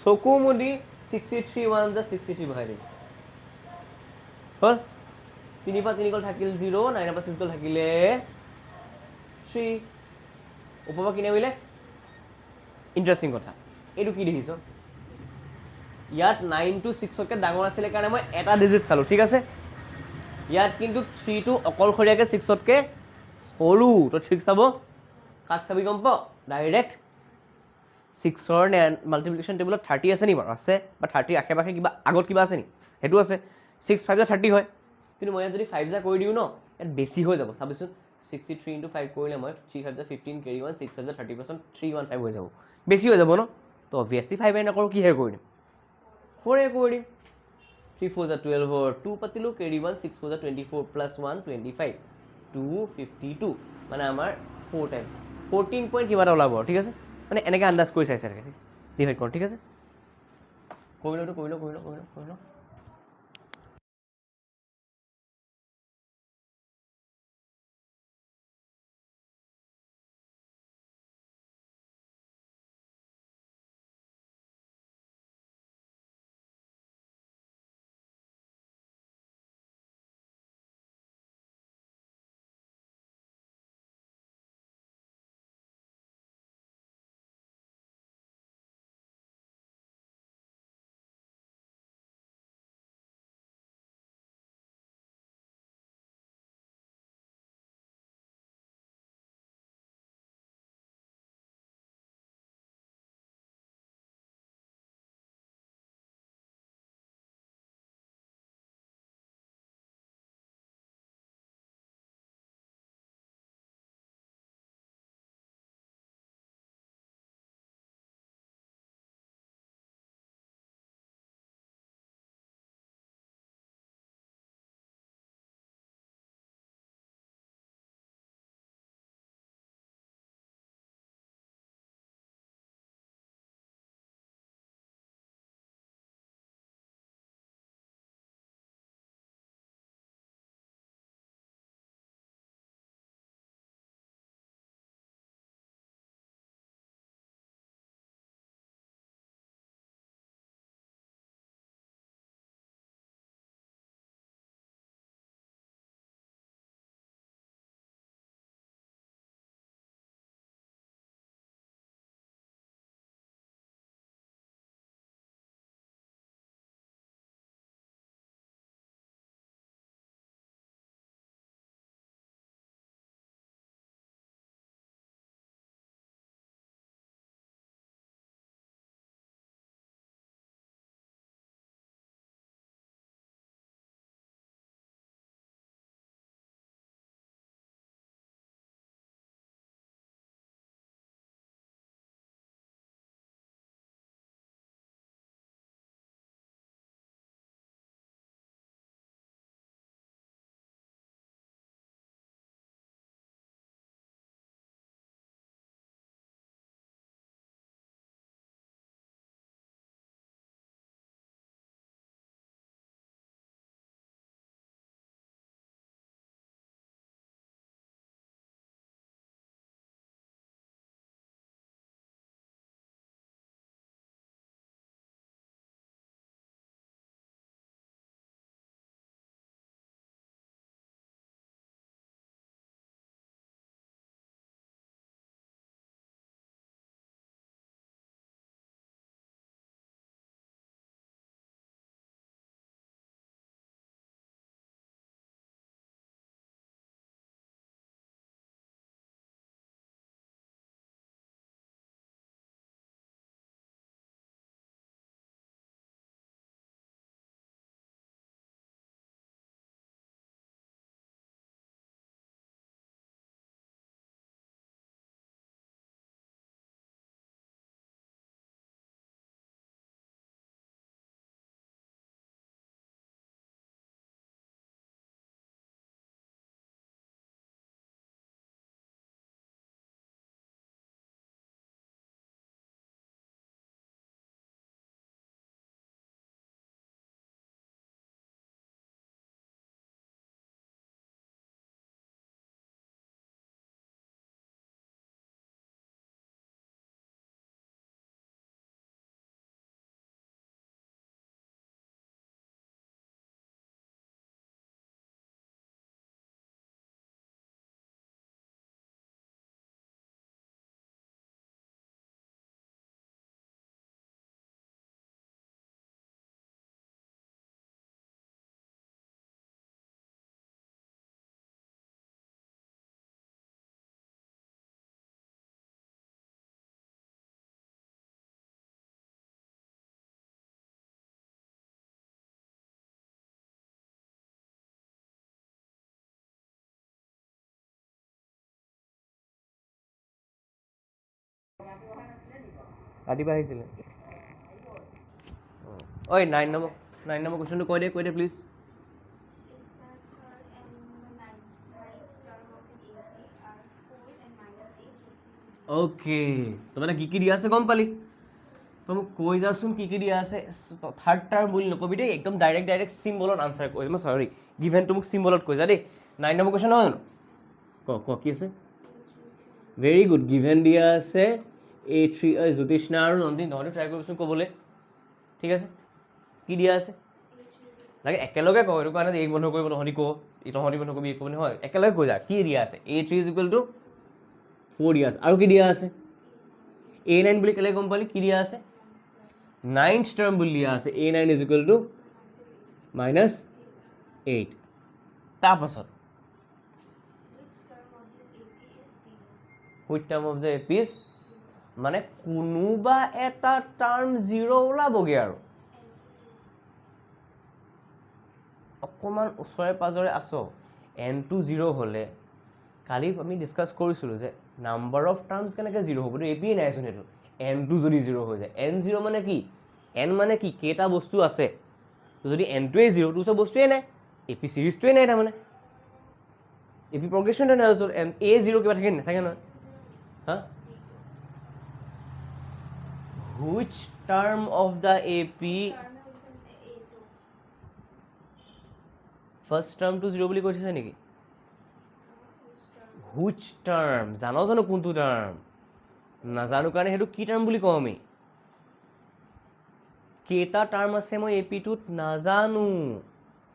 চকু মুদি 63 1 যা 63 বহাই দিম, হ'ল। 3 পৰা 3 গ'ল থাকিল 0, 9 পৰা 6 গ'ল থাকিলে 3, ওপৰৰ পৰা কিনে বুলিলে। ইণ্টাৰেষ্টিং কথা, এইটো কি দেখিছ? ইয়াত 9টো 6তকৈ ডাঙৰ আছিলে কাৰণে মই এটা ডিজিট চালোঁ, ঠিক আছে। ইয়াত কিন্তু 3টো অকলশৰীয়াকৈ 6তকৈ সৰু, তো 3 চাব কাক চাবি গম পাওঁ? ডাইৰেক্ট 6ৰ মাল্টিপ্লিকেশ্যন টেবুলত 30 আছে নি বাৰু? আছে। বা 30 আশে পাশে কিবা আগত কিবা আছে নি? সেইটো আছে। 6 5 যা 30 হয়, কিন্তু মই ইয়াত যদি 5 যা কৰি দিওঁ ন, ইয়াত বেছি হৈ যাব। চাবিচোন 63 × 5 কৰিলে মই 3 5 যা 15, কেৰি 1, 6 5 যা 30%, 315 হৈ যাব, বেছি হৈ যাব ন। তো অবভিয়াছলি 5 নকৰোঁ, কিহে কৰি দিম? 4 কৰি দিম। 3 4 যা 12, 2 পাতিলোঁ, কেৰি 1, 6 4 যা 24 প্লাছ 1 25, 252, মানে আমাৰ 4 টাইমছ 14 পইণ্ট কিবা এটা ওলাব, ঠিক আছে। মানে এনেকৈ আন্দাজ কৰি চাইছে, এনেকৈ ডিভাইড কৰোঁ, ঠিক আছে। কৰি লওঁ। ৰাতিপুৱা আহিছিলে ঐ 9 নম্বৰ কুৱেশ্যনটো কৈ দে প্লিজ অ'কে তো মানে কি দিয়া আছে গম পালি তো মোক কৈ যাচোন কি দিয়া আছে থাৰ্ড টাৰ্ম বুলি নকবি দেই একদম ডাইৰেক্ট চিম্বলত আনচাৰ কৈ মই চৰি গিভেনটো মোক চিম্বলত কৈ যা দেই 9 নম্বৰ কুৱেশ্যন নহয় জানো ক কি আছে ভেৰি গুড গিভেন দিয়া আছে A3 জ্যোতিষ্ণা আৰু নন্দিন তহঁতে ট্ৰাই কৰিবচোন ক'বলৈ ঠিক আছে কি দিয়া আছে লাগে একেলগে কওঁ এইটো কাৰণে এই বন্ধ কৰিব তহঁতি বন্ধ কৰিবি একো নহয় একেলগে কৈ যা কি দিয়া আছে A3 = 4 দিয়া আছে আৰু কি দিয়া আছে A9 বুলি কেলে গম পালি কি দিয়া আছে 9th টাৰ্ম বুলি দিয়া আছে A9 = -8 তাৰপাছত which term of the AP is মানে কোনোবা এটা টাৰ্ম 0 ওলাবগে আৰু অকমান ওচৰে পাজৰে আছো n2 0 হলে কালি আমি ডিসকাস কৰিছিলো যে নাম্বাৰ অফ টাৰ্মস কেনেকৈ 0 হ'ব তো এপিয়ে নাইচোন সেইটো n2 যদি 0 হৈ যায় n0 মানে কি n মানে কি কেইটা বস্তু আছে যদি n2 এ 0 তো সব বস্তুৱে নাই এপি সিৰিজটোৱে নাই তাৰমানে এপি প্ৰগ্ৰেছনটো নাই a0 কিবা থাকে নাথাকে নহয় হা which term of the AP first term to 0 বুলি কৈছে নেকি which term জানো কোনটো টাৰ্ম নাজানো কাৰণে সেইটো কি টাৰ্ম বুলি কওঁ আমি কেইটা টাৰ্ম আছে মই এপিটোত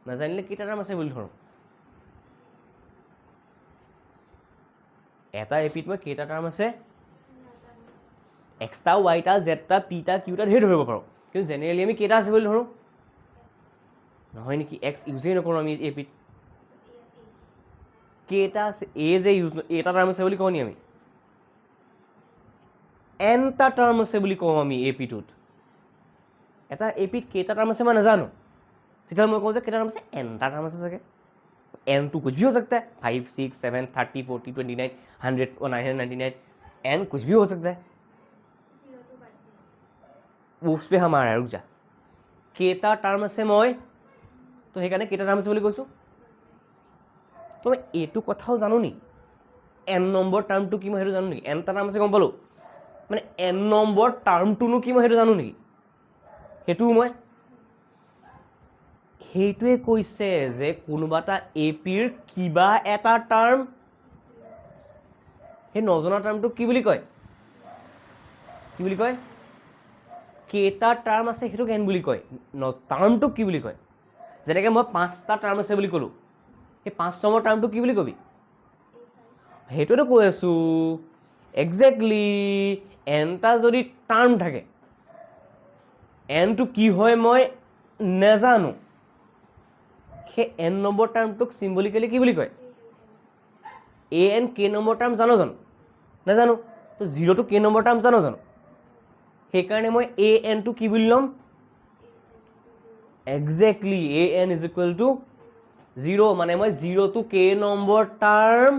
নাজানিলে কেইটা টাৰ্ম আছে বুলি ধৰো এটা এপিত মই কেইটা টাৰ্ম আছে এক্সটা ৱাইটা জেডটা পিটা কিউটা ধেৰ ধৰিব পাৰো কিন্তু জেনেৰেলি আমি কেইটা আছে বুলি ধৰো নহয় নেকি এক্স ইউজেই নকৰোঁ আমি এপিত কেইটা আছে এ যে ইউজ এটা টাৰ্ম আছে বুলি কওঁ নি আমি এনটা টাৰ্ম আছে বুলি কওঁ আমি এপিটোত এটা এপিত কেইটা টাৰ্ম আছে মই নাজানো তেতিয়াহ'লে মই কওঁ যে কেইটা টাৰ্ম আছে এনটা টাৰ্ম আছে চাগে एन तो कुछ भी हो सकता है 5 6 7 30 40 29 100 और 999 एन कुछ भी हो सकता है उस पे हम आ रहा है रुक जा केटा टार्म আছে মই তো সেইকাৰণে কেটা টাৰ্ম আছে বুলি কৈছো তো মই এইটো কথাও জানো নি এন নম্বৰ টাৰ্মটো কি মই সেইটো জানো নেকি এনটা টাৰ্ম আছে গম পালো মানে এন নম্বৰ টাৰ্মটোনো কি মই সেইটো জানো নেকি সেইটো মই সেইটোৱে কৈছে যে কোনোবা এটা এপিৰ কিবা এটা টাৰ্ম সেই নজনা টাৰ্মটো কি বুলি কয় কেইটা টাৰ্ম আছে সেইটোক এন বুলি কয় টাৰ্মটো কি বুলি কয় যেনেকৈ মই 5টা টাৰ্ম আছে বুলি ক'লো সেই 5 নম্বৰ টাৰ্মটো কি বুলি কবি সেইটোতো কৈ আছো এক্সেক্টলি এনটা যদি টাৰ্ম থাকে এনটো কি হয় মই নাজানো সেই এন নম্বৰ টাৰ্মটোক সিম্বলিক্যালি কি বুলি কয় A N K number term জানো নাজানো তো 0 টু কে নম্বৰ টাৰ্ম জানো সেইকাৰণে মই এ এনটো কি বুলি ল'ম এক্সেক্টলি এ এন = 0 মানে মই 0 টু কে নম্বৰ টাৰ্ম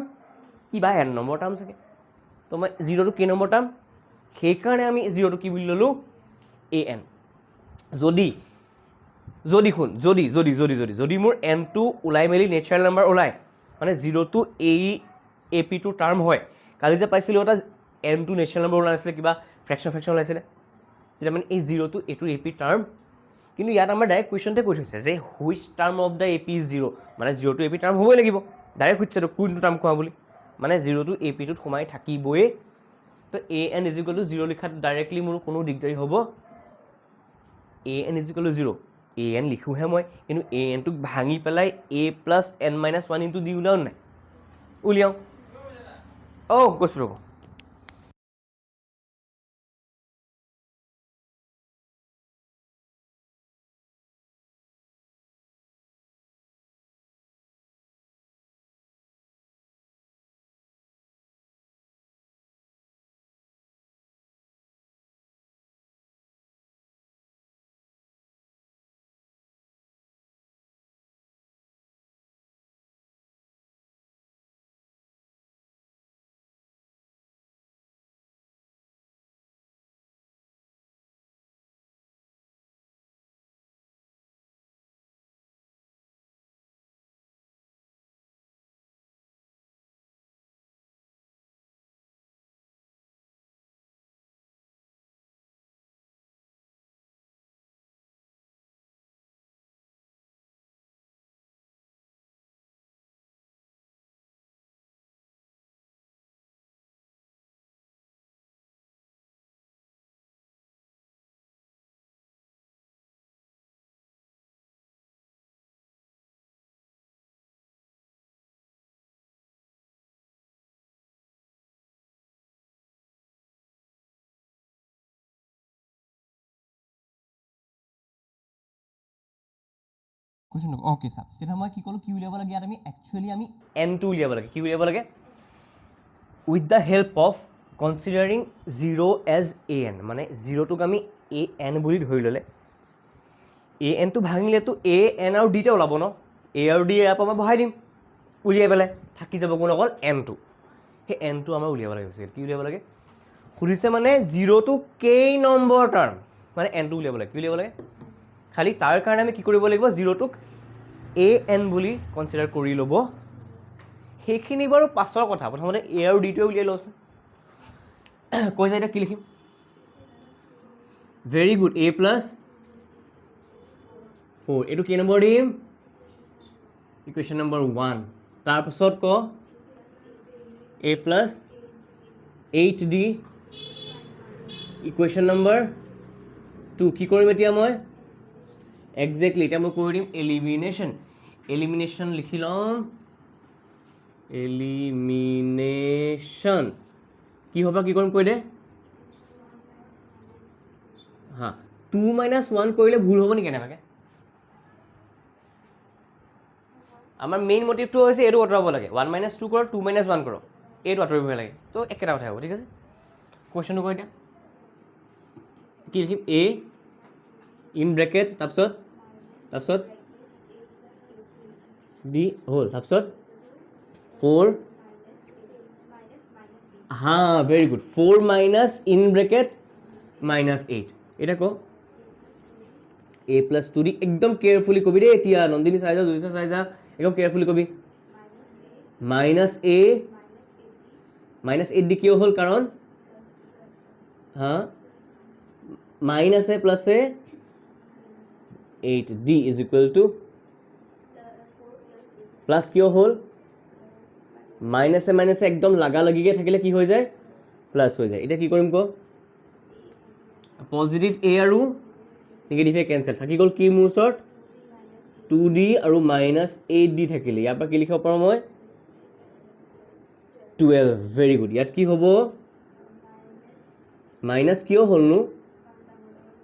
কিবা এন নম্বৰ টাৰ্ম চাগে তো মই 0 টু কে নম্বৰ টাৰ্ম সেইকাৰণে আমি 0 টু কি বুলি ল'লো এ এন যদি মোৰ এনটো ওলাই মেলি নেচাৰেল নাম্বাৰ ওলাই মানে 0 to A P to term হয় কালি যে পাইছিলোঁ এটা এনটো নেচাৰেল নাম্বাৰ ওলাই আছিলে কিবা ফ্ৰেকশ্যন ওলাইছিলে তেতিয়া মানে এই 0 টু এইটো এ পি টাৰ্ম কিন্তু ইয়াত আমাৰ ডাইৰেক্ট কুৱেশ্যনতে কৈ থৈছে যে which term of the A P is 0 মানে 0 টু এ পি টাৰ্ম হ'বই লাগিব ডাইৰেক্ট সুধিছে কোনটো টাৰ্ম কোৱা বুলি মানে 0 টু এ পিটোত সোমাই থাকিবই তো এ এন = 0 লিখাত ডাইৰেক্টলি মোৰ কোনো দিগদাৰি হ'ব এ এন = 0 এ এন লিখোহে মই কিন্তু এ এনটোক ভাঙি পেলাই A plus N minus 1 into D উলিয়াও নাই উলিয়াও কৈছোঁ ৰ'ব কুৱেশ্যন অ'কে চাওক তেতিয়া মই কি ক'লোঁ কি উলিয়াব লাগে ইয়াত আমি একচুৱেলি আমি এনটো উলিয়াব লাগে কি উলিয়াব লাগে with the help of considering 0 as A N মানে 0টোক আমি এ এন বুলি ধৰি ল'লে এ এনটো ভাঙিলেতো এ এন আৰু ডিতে ওলাব ন এ আৰু ডি ইয়াৰ পৰা মই বহাই দিম উলিয়াই পেলাই থাকি যাব কোন অকল এনটো সেই এনটো আমাৰ উলিয়াব লাগে কি উলিয়াব লাগে সুধিছে মানে 0টো কেই নম্বৰ টাৰ্ম মানে এনটো উলিয়াব লাগে কি উলিয়াব লাগে খালি তাৰ কাৰণে আমি কি কৰিব লাগিব 0টোক এ এন বুলি কনচিডাৰ কৰি ল'ব সেইখিনি বাৰু পাছৰ কথা প্ৰথমতে এ আৰু ডিটোৱে উলিয়াই লওঁচোন কৈছে এতিয়া কি লিখিম ভেৰি গুড এ প্লাছ 4 এইটো কেই নম্বৰ দিম ইকুৱেশ্যন নম্বৰ 1 তাৰপাছত ক A plus 8d equation number 2 কি কৰিম এতিয়া মই একজেক্টলি এতিয়া মই কৰি দিম এলিমিনেশ্যন লিখি ল'ম এলিমিনেশ্যন কি হ'ব কি কৰিম কৈ দে হা 2 - 1 কৰিলে ভুল হ'ব নেকি কেনেবাকৈ আমাৰ মেইন মটিভটো হৈছে এইটো আঁতৰাব লাগে 1 - 2 কৰক 2 - 1 কৰক এইটো আঁতৰিব লাগে তো একেটা কথাই হ'ব ঠিক আছে কুৱেশ্যনটো কৈ এতিয়া কি লিখিম এ ইন ব্ৰেকেট তাৰপিছত ডি হ'ল তাৰপিছত 4 হা very good 4 minus in bracket -8 এটা ক এ প্লাছ 2d একদম কেয়াৰফুলি কবি দেই এতিয়া নন্দিনী চাই যা জুলিছা চাই যা একদম কেয়াৰফুলি কবি -8d কিয় হ'ল কাৰণ হা minus A plus A 8d is equal two plus কিয় হ'ল মাইনাছে একদম লাগালাগিকৈ থাকিলে কি হৈ যায় প্লাছ হৈ যায় এতিয়া কি কৰিম ক পজিটিভ এ আৰু নিগেটিভ এ কেঞ্চেল থাকি গ'ল কি মোৰ ওচৰত 2d আৰু -8d থাকিলে ইয়াৰ পৰা কি লিখিব পাৰোঁ মই 12 ভেৰি গুড ইয়াত কি হ'ব মাইনাছ কিয় হ'লনো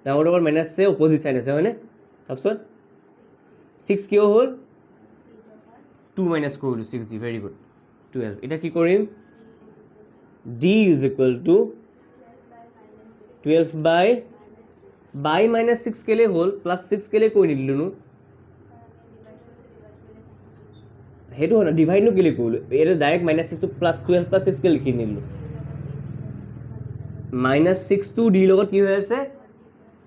ডাঙৰ ডাঙৰ মাইনাছ আছে অপজিট চাইড আছে হয়নে তাৰপিছত 6 কিয় হ'ল 2 মাইনাছ কৰিলোঁ 6d ভেৰি গুড 12 এতিয়া কি কৰিম d ইজ ইকুৱেল টু 12 বাই -6 কেলে হ'ল +6 কেলে কৰি নিদিলোঁনো সেইটো হয় ন ডিভাইডনো কেলে কৰিলোঁ এইটো ডাইৰেক্ট -6টো +12 + 6 কেলে লিখি নিদিলোঁ -6টো ডিৰ লগত কি হৈ আছে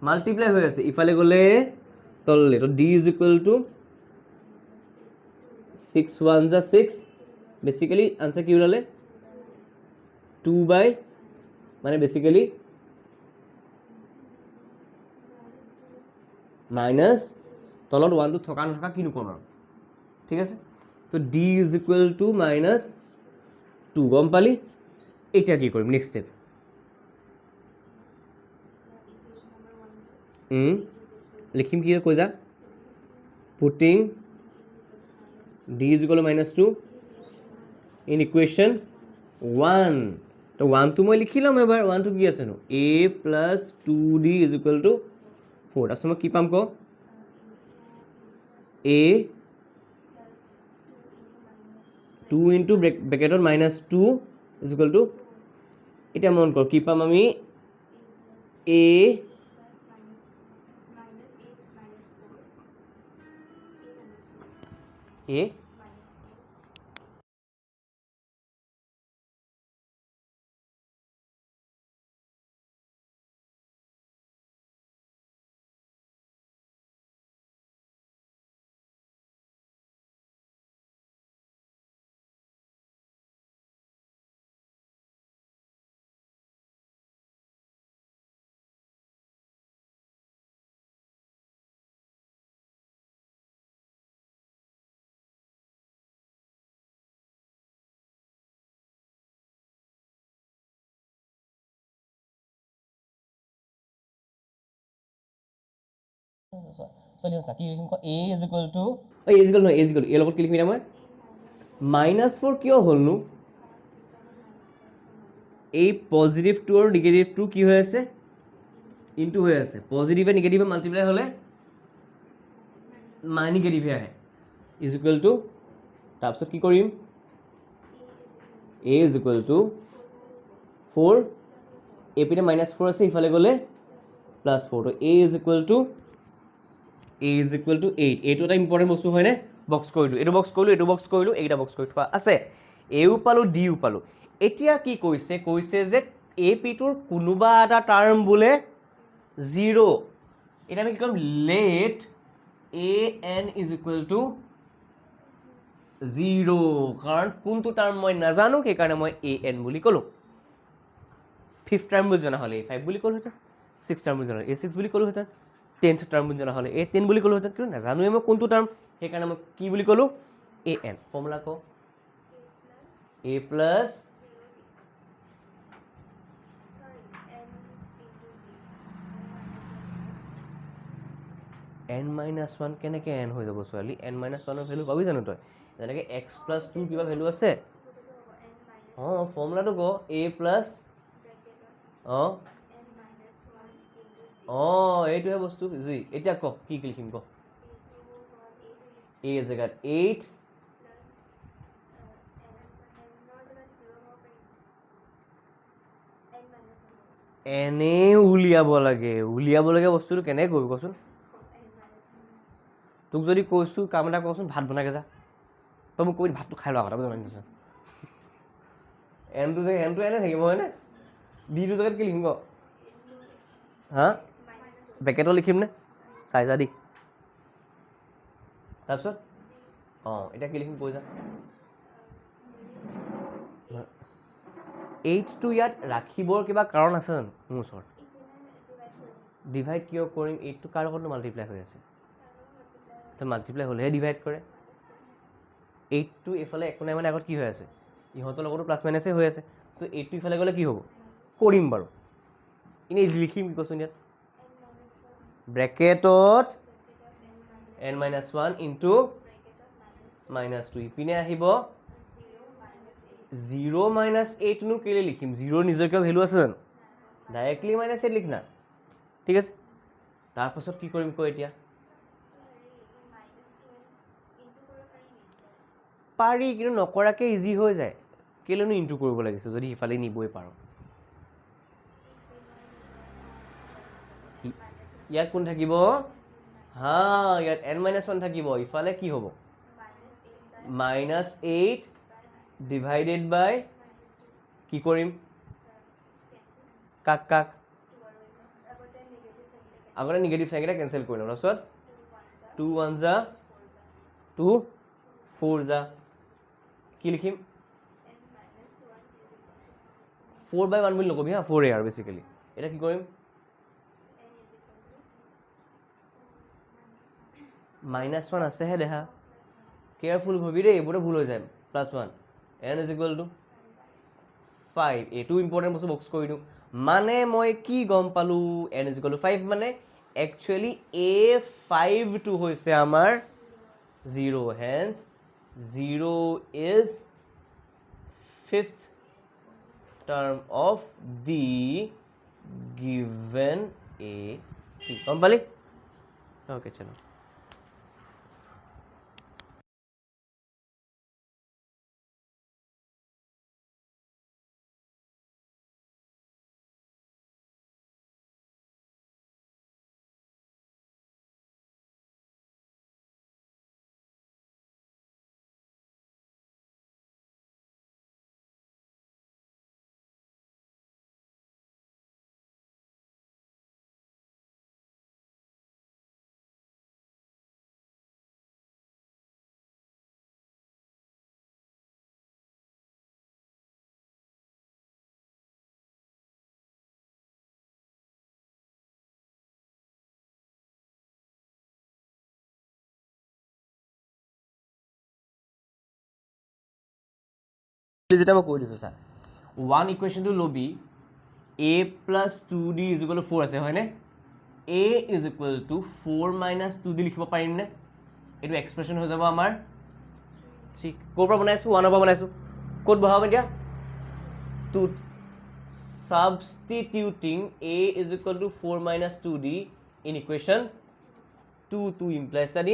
মাল্টিপ্লাই হৈ আছে ইফালে গ'লে তললৈ তো d is equal two 6 1 = 6 basically answer কি ওলালে 2 বাই মানে বেচিকেলি মাইনাছ তলত 1টো থকা নথকা কিনো ক'ম আৰু ঠিক আছে তো d ইজ ইকুৱেল টু -2 গম পালি এতিয়া কি কৰিম নেক্সট ষ্টেপ লিখিম কি কৈ যা putting d is equal two -2 in equation 1 তো 1টো মই লিখি ল'ম এবাৰ 1টো কি আছেনো a plus 2d is equal two 4 তাৰপিছত মই কি পাম ক a 2 into ব্ৰেকেটত -2 is equal two এতিয়া মন কৰ কি পাম আমি a চলি আছা কি লিখিম ক a is equal two a is equal নহয় a ইজ ইকুৱেল লগত কি লিখিম এতিয়া মই -4 কিয় হ'লনো এই পজিটিভটো আৰু নিগেটিভটো কি হৈ আছে ইনটু হৈ আছে পজিটিভে নিগেটিভে মাল্টিপ্লাই হ'লে নিগেটিভহে আহে ইজ ইকুৱেল টু তাৰপিছত কি কৰিম a ইজ ইকুৱেল টু 4 এইপিনে -4 আছে ইফালে গ'লে +4 তো a ইজ ইকুৱেল টু 8 এইটো এটা ইম্পৰ্টেণ্ট বস্তু হয়নে বক্স কৰিলোঁ এইটো বক্স কৰিলোঁ এইটো বক্স কৰিলোঁ এইকেইটা বক্স কৰি থোৱা আছে এও পালোঁ ডিও পালোঁ এতিয়া কি কৈছে যে এ পিটোৰ কোনোবা এটা টাৰ্ম বোলে 0 এতিয়া আমি কি কৰিম let A N is equal to 0 কাৰণ কোনটো টাৰ্ম মই নাজানো সেইকাৰণে মই এ এন বুলি ক'লোঁ 5th টাৰ্ম বুলি জনা হ'লে A5 বুলি ক'লোহেঁতেন 6th টাৰ্ম বুলি জনা হ'লে A6 বুলি ক'লোহেঁতেন 10th টাৰ্ম বুলি জনা হ'লে A10 বুলি ক'লোহেঁতেন কিন্তু নাজানোৱে মই কোনটো টাৰ্ম সেইকাৰণে মই কি বুলি ক'লোঁ এ এন ফৰ্মুলা কওঁ a প্লাছ n minus 1 কেনেকৈ n হৈ যাব ছোৱালী n minus 1 ৰ ভেলু পাবি জানো তই যেনেকৈ x plus 2 কিবা ভেলু আছে অঁ ফৰ্মুলাটো ক a প্লাছ অঁ অঁ এইটোহে বস্তু জি এতিয়া ক কি লিখিম ক a জেগাত 8 এনেই উলিয়াব লাগে বস্তুটো কেনেকৈ কৰিবি কচোন তোক যদি কৈছোঁ কাম এটা কচোন ভাত বনাকে যা তই মোক কৈ ভাতটো খাই লোৱা কথা জনাই দিছোঁ এনটো জেগা এনটো এনে থাকিব হয়নে ডিটো জেগাত কি লিখিম ক হা বেকেটত লিখিম নে চাই যা দি তাৰপিছত অঁ এতিয়া কি লিখিম কৈ যা 8টো ইয়াত ৰাখিবৰ কিবা কাৰণ আছে জানো মোৰ ওচৰত ডিভাইড কিয় কৰিম 8টো কাৰ লগতনো মাল্টিপ্লাই হৈ আছে তো মাল্টিপ্লাই হ'লেহে ডিভাইড কৰে 8টো এইফালে একো নাই মানে আগত কি হৈ আছে ইহঁতৰ লগতো প্লাছ মাইনাছেই হৈ আছে তো 8টো ইফালে গ'লে কি হ'ব কৰিম বাৰু এনেই লিখিম কি কৈছোঁ ইয়াত ব্ৰেকেটত n-1 ইনটু -2 ইপিনে আহিব 0 - 8 নো কেলৈ লিখিম 0 নিজৰ কিবা ভেলু আছে জানো ডাইৰেক্টলি -8 লিখ না ঠিক আছে তাৰপাছত কি কৰিম কৈ এতিয়া পাৰি কিন্তু নকৰাকৈ ইজি হৈ যায় কেলৈনো ইনটু কৰিব লাগিছে যদি সিফালে নিবই পাৰোঁ ইয়াত কোন থাকিব হা ইয়াত n-1 থাকিব ইফালে কি হ'ব -8 ডিভাইডেড বাই কি কৰিম কাক কাক আগতে নিগেটিভ চাইনকেইটা কেঞ্চেল কৰি ল'ম তাৰপিছত 2 1 যা 2 4 যা কি লিখিম 4/1 বুলি নকবি হা 4 আৰু বেচিকেলি এতিয়া কি কৰিম -1 আছেহে দেখা কেয়াৰফুল হবি দেই এইবোৰতে ভুল হৈ যায় +1 n ইজ ইকুৱেল টু 5 এইটো ইম্পৰ্টেণ্ট বস্তু বক্স কৰি দিওঁ মানে মই কি গম পালোঁ n ইজ ইকুৱেল টু 5 মানে একচুৱেলি A5টো হৈছে আমাৰ 0 hence 0 is 5th term of the given A গম পালি ওকে চলো যেটা মই কৈ দিছোঁ চা 1 ইকুৱেশ্যনটো ল'বি a + 2d = 4 আছে হয়নে a = 4 - 2d লিখিব পাৰিমনে এইটো এক্সপ্ৰেশ্যন হৈ যাব আমাৰ ঠিক ক'ৰ পৰা বনাইছোঁ 1ৰ পৰা বনাইছোঁ ক'ত বহাম এতিয়া 2 substituting a = 4 - 2d in equation 2 implies that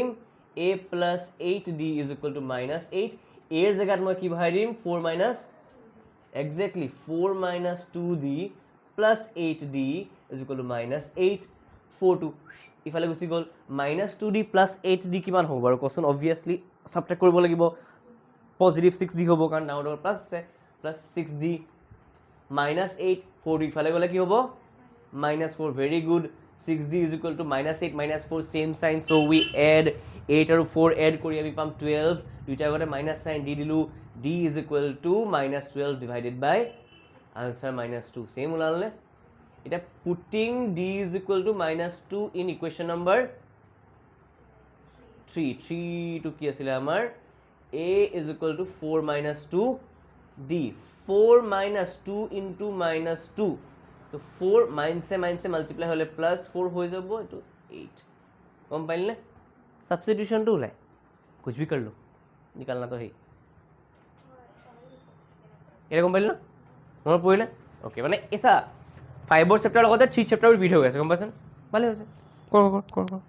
a plus 8d is equal to minus 8 এর জায়গাত মই কি বহাই দিম 4 minus exactly 4 minus 2d plus 8d is equal to minus 8 4 2 ইফালে গুচি গ'ল minus 2d plus 8d কিমান হ'ব বাৰু কোৱেশ্চন অবভিয়াসলি সাবট্ৰেক্ট কৰিব লাগিব পজিটিভ 6d হ'ব কাৰণ ডাউনৰ প্লাস আছে প্লাস 6d minus 8 4 ইফালে গ'লে কি হ'ব minus 4 very good 6d is equal to minus 8 minus 4 same sign so we add 8 আৰু 4 add কৰি আমি পাম 12 দুইটা আগতে minus sign দি দিলো d is equal to minus 12 divided by answer minus 2 same ওলালে এটা putting d is equal to minus 2 in equation number 3 to কি আছিল আমাৰ a is equal to 4 minus 2 d 4 minus 2 into minus 2 तो 4 minus से multiply होले plus 4 हो যাব तो 8 कम पाइले सब्स्टिट्यूशन टू है कुछ भी कर लो निकालना तो है এটা গম পাইলে না মনত পৰিলে ওকে মানে এসা 5 ৰ চেপ্টাৰ লগতে 3 চেপ্টাৰ ৰিপিট হৈ গৈছে গম পাইছেন ভালে হৈছে কৰ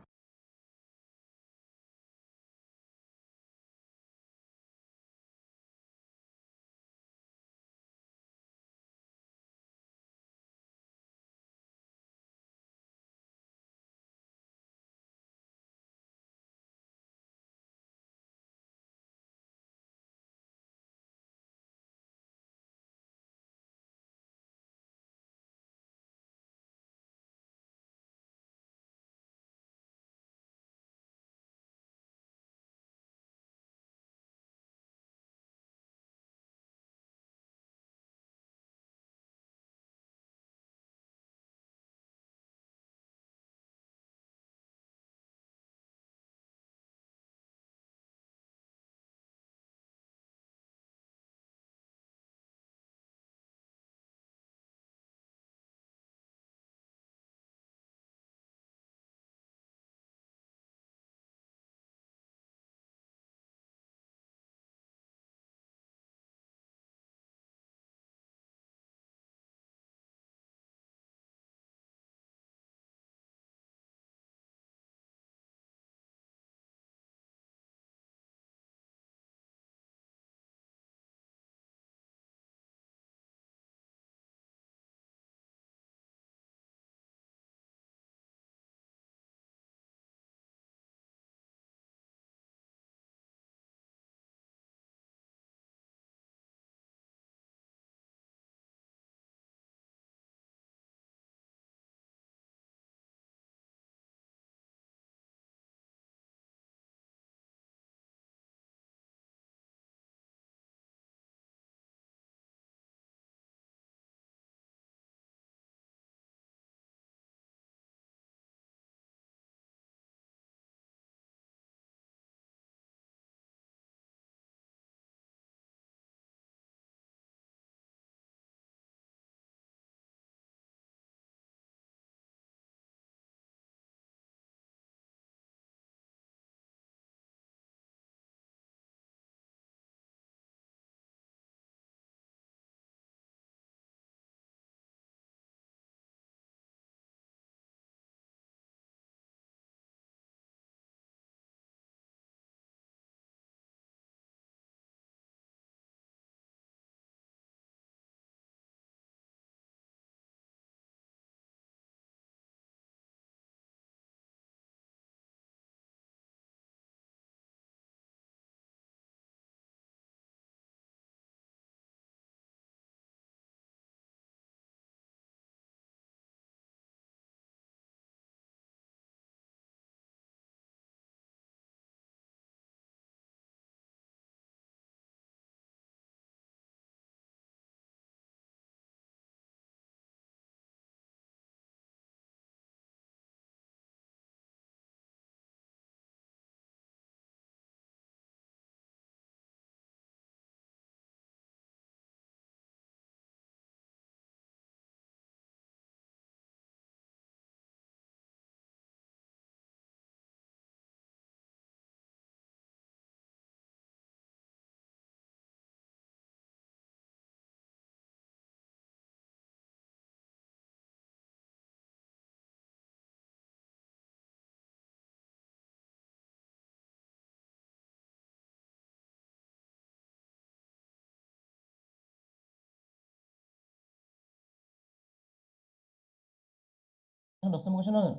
কোৱেশ্যন 10 নম্বৰ কোৱেশ্যন নহয়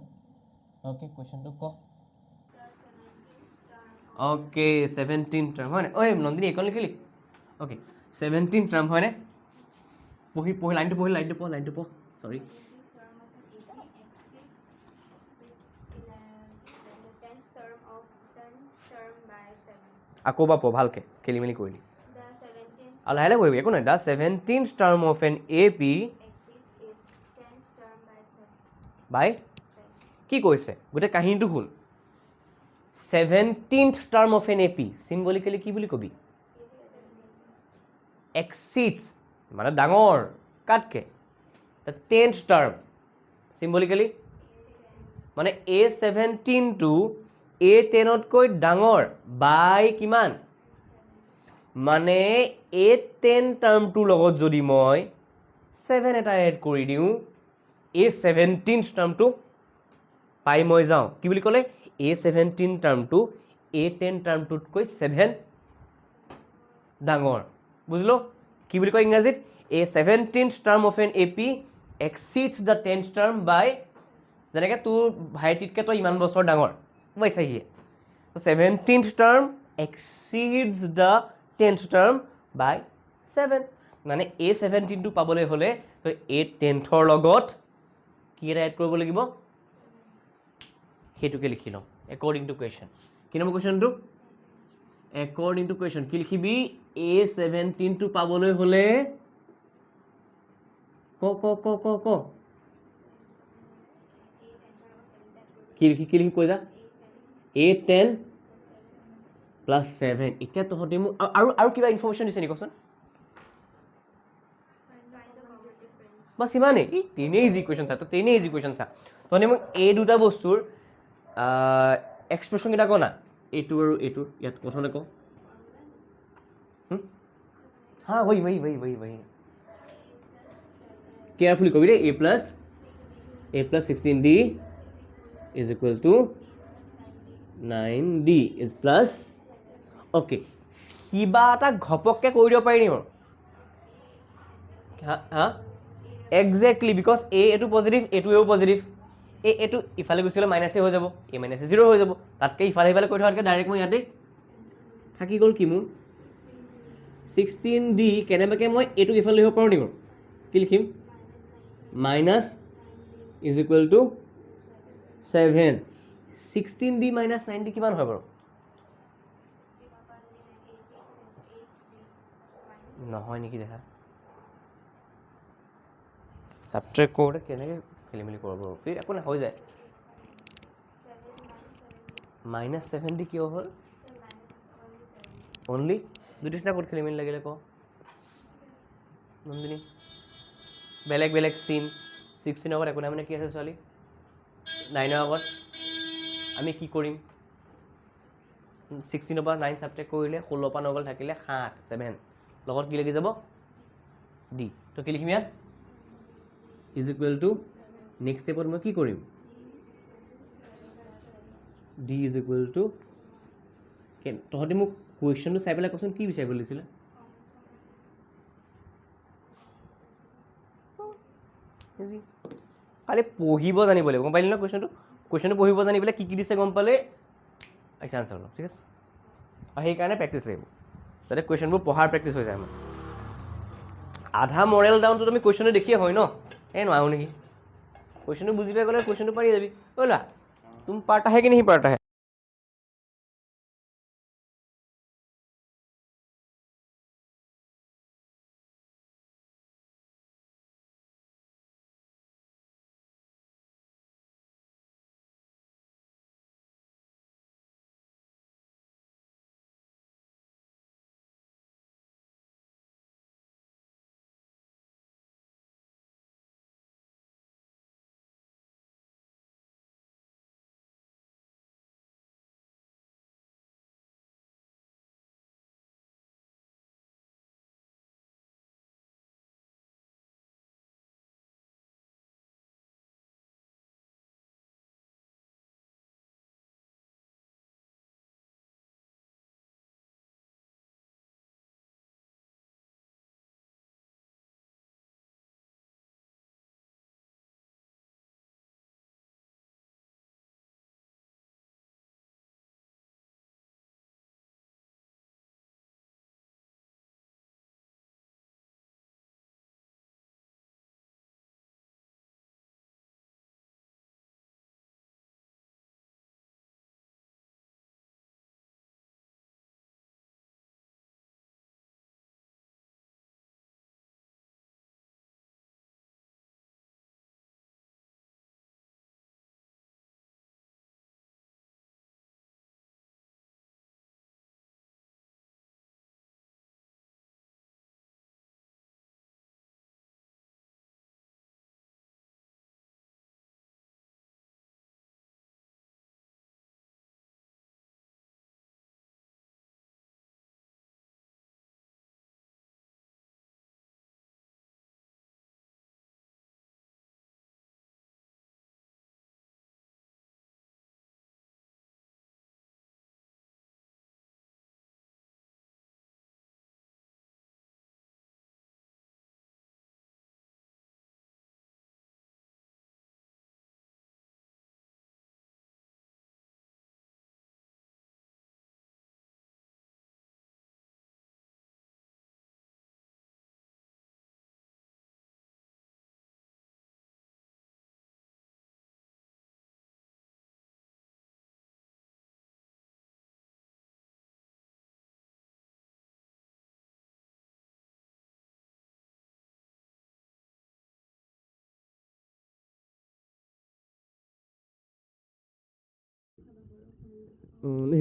ওকে কোৱেশ্যনটো ক ওকে 17 টাৰ্ম হয় নে ঐ নন্দিনী এইখন লিখিলি ওকে 17 টাৰ্ম হয়নে পঢ়ি লাইনটো পঢ় সৰি আকৌ বা পঢ় ভালকৈ খেলি মেলি কৰিলি আৰু লাহে লাহে পঢ়িবি একো নহয় the 17th term of an A P by কি কৈছে গোটেই কাহিনীটো হ'ল 17th term of an A P symbolically কি বুলি কবি exceeds মানে ডাঙৰ কাটকে the 10th টাৰ্ম চিম্বলিকেলি মানে A17টো A10তকৈ ডাঙৰ বাই কিমান মানে A10 টাৰ্মটোৰ লগত যদি মই 7 এটা এড কৰি দিওঁ A17 টাৰ্মটো পাই মই যাওঁ কি বুলি ক'লে A17 টাৰ্মটো A10 টাৰ্মটোতকৈ 7 ডাঙৰ বুজিলো কি বুলি কয় ইংৰাজীত A17th term of N AP exceeds the 10th term by যেনেকৈ তোৰ ভাইটিতকৈ তই ইমান বছৰ ডাঙৰ वैसा ही है 17th term exceeds the 10th term by 7 মানে A17টো পাবলৈ হ'লে তই A10ৰ লগত কি এটা এড কৰিব লাগিব সেইটোকে লিখি লওঁ according to question কি নম্বৰ কুৱেশ্যনটো according to question কি লিখিবি A17টো পাবলৈ হ'লে ক কি লিখি কৈ যা A10 প্লাছ 7 এতিয়া তহঁতে মোক আৰু কিবা ইনফৰমেশ্যন দিছে নেকি কচোন বাছ ইমানেই তেনেই ইজি কুৱেশ্যন চা তেনেই ইজি কুৱেশ্যন চা তহঁতে মোক এই দুটা বস্তুৰ এক্সপ্ৰেশ্যন কেইটা ক না এইটো আৰু এইটো ইয়াত প্ৰথমতে ক হা वही কেয়াৰফুলি কবি দেই A plus 16D is equal to 9D is plus okay কিবা এটা ঘপককে কৰি দিব পাৰি নেকি হা এক্সেক্টলি বিকজ এইটো পজিটিভ এইটোৱেও পজিটিভ এইটো ইফালে গুচি গ'লে মাইনাছে হৈ যাব A মাইনাছে 0 হৈ যাব তাতকৈ ইফালে কৰি থোৱাতকৈ ডাইৰেক্ট মই ইয়াতেই থাকি গ'ল কি মোৰ 16D কেনেবাকৈ মই এইটোক ইফালে লিখিব পাৰোঁ নেকি কি লিখিম minus is equal two 7 16D minus 9D কিমান হয় বাৰু নহয় নেকি দেখা ছাবট্ৰেক্ট কৰোঁতে কেনেকৈ খেলি মেলি কৰিব বাৰু একো নাই হৈ যায় মাইনাছ 7D কিয় হ'ল অনলি দুটিচিনা ক'ত খেলি মেলি লাগিলে ক নন্দিনী বেলেগ চিন 16ৰ আগত একো নাই মানে কি আছে ছোৱালী 9ৰ আগত আমি কি কৰিম 16ৰ পৰা 9 ছাবট্ৰেক্ট কৰিলে 16 পৰা 9 গ'ল থাকিলে 7 লগত কি লাগি যাব D তো কি লিখিম ইয়াত ইজ ইকুৱেল টু নেক্সট ষ্টেপত মই কি কৰিম D ইজ ইকুৱেল টু তহঁতে মোক কুৱেশ্যনটো চাই পেলাই কচোন কি বিচাৰিব লাগিছিলে খালি পঢ়িব জানিব লাগিব গম পালি ন কুৱেশ্যনটো পঢ়িব জানি পেলাই কি দিছে গম পালে আচ্ছা আনচাৰ লওঁ ঠিক আছে আৰু সেইকাৰণে প্ৰেক্টিচ লাগিব যাতে কুৱেশ্যনবোৰ পঢ়াৰ প্ৰেক্টিচ হৈ যায় আমাৰ আধা মৰেল ডাউনটো তুমি কুৱেশ্যনটো দেখিয়ে হয় ন নোৱাৰো নেকি কুৱেশ্যনটো বুজি পাই গ'লে কুৱেশ্যনটো পাৰি যাবি ব'লা তুমি পাৰ্ট আহে কি नहीं পাৰ্ট আহে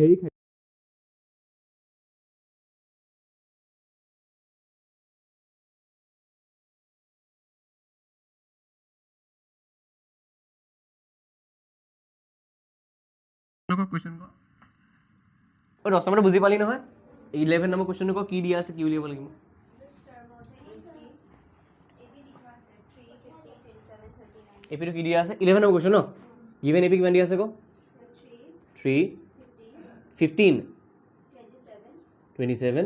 হেৰি খাই অ' 10 নম্বৰটো বুজি পালি নহয় 11 নম্বৰ কুৱেশ্যনটো ক কি দিয়া আছে কি উলিয়াব লাগিব এপিটো কি দিয়া আছে 11 নম্বৰ কুৱেশ্যন ন গিভেন এপি কিমান দিয়া আছে ক 3 15 27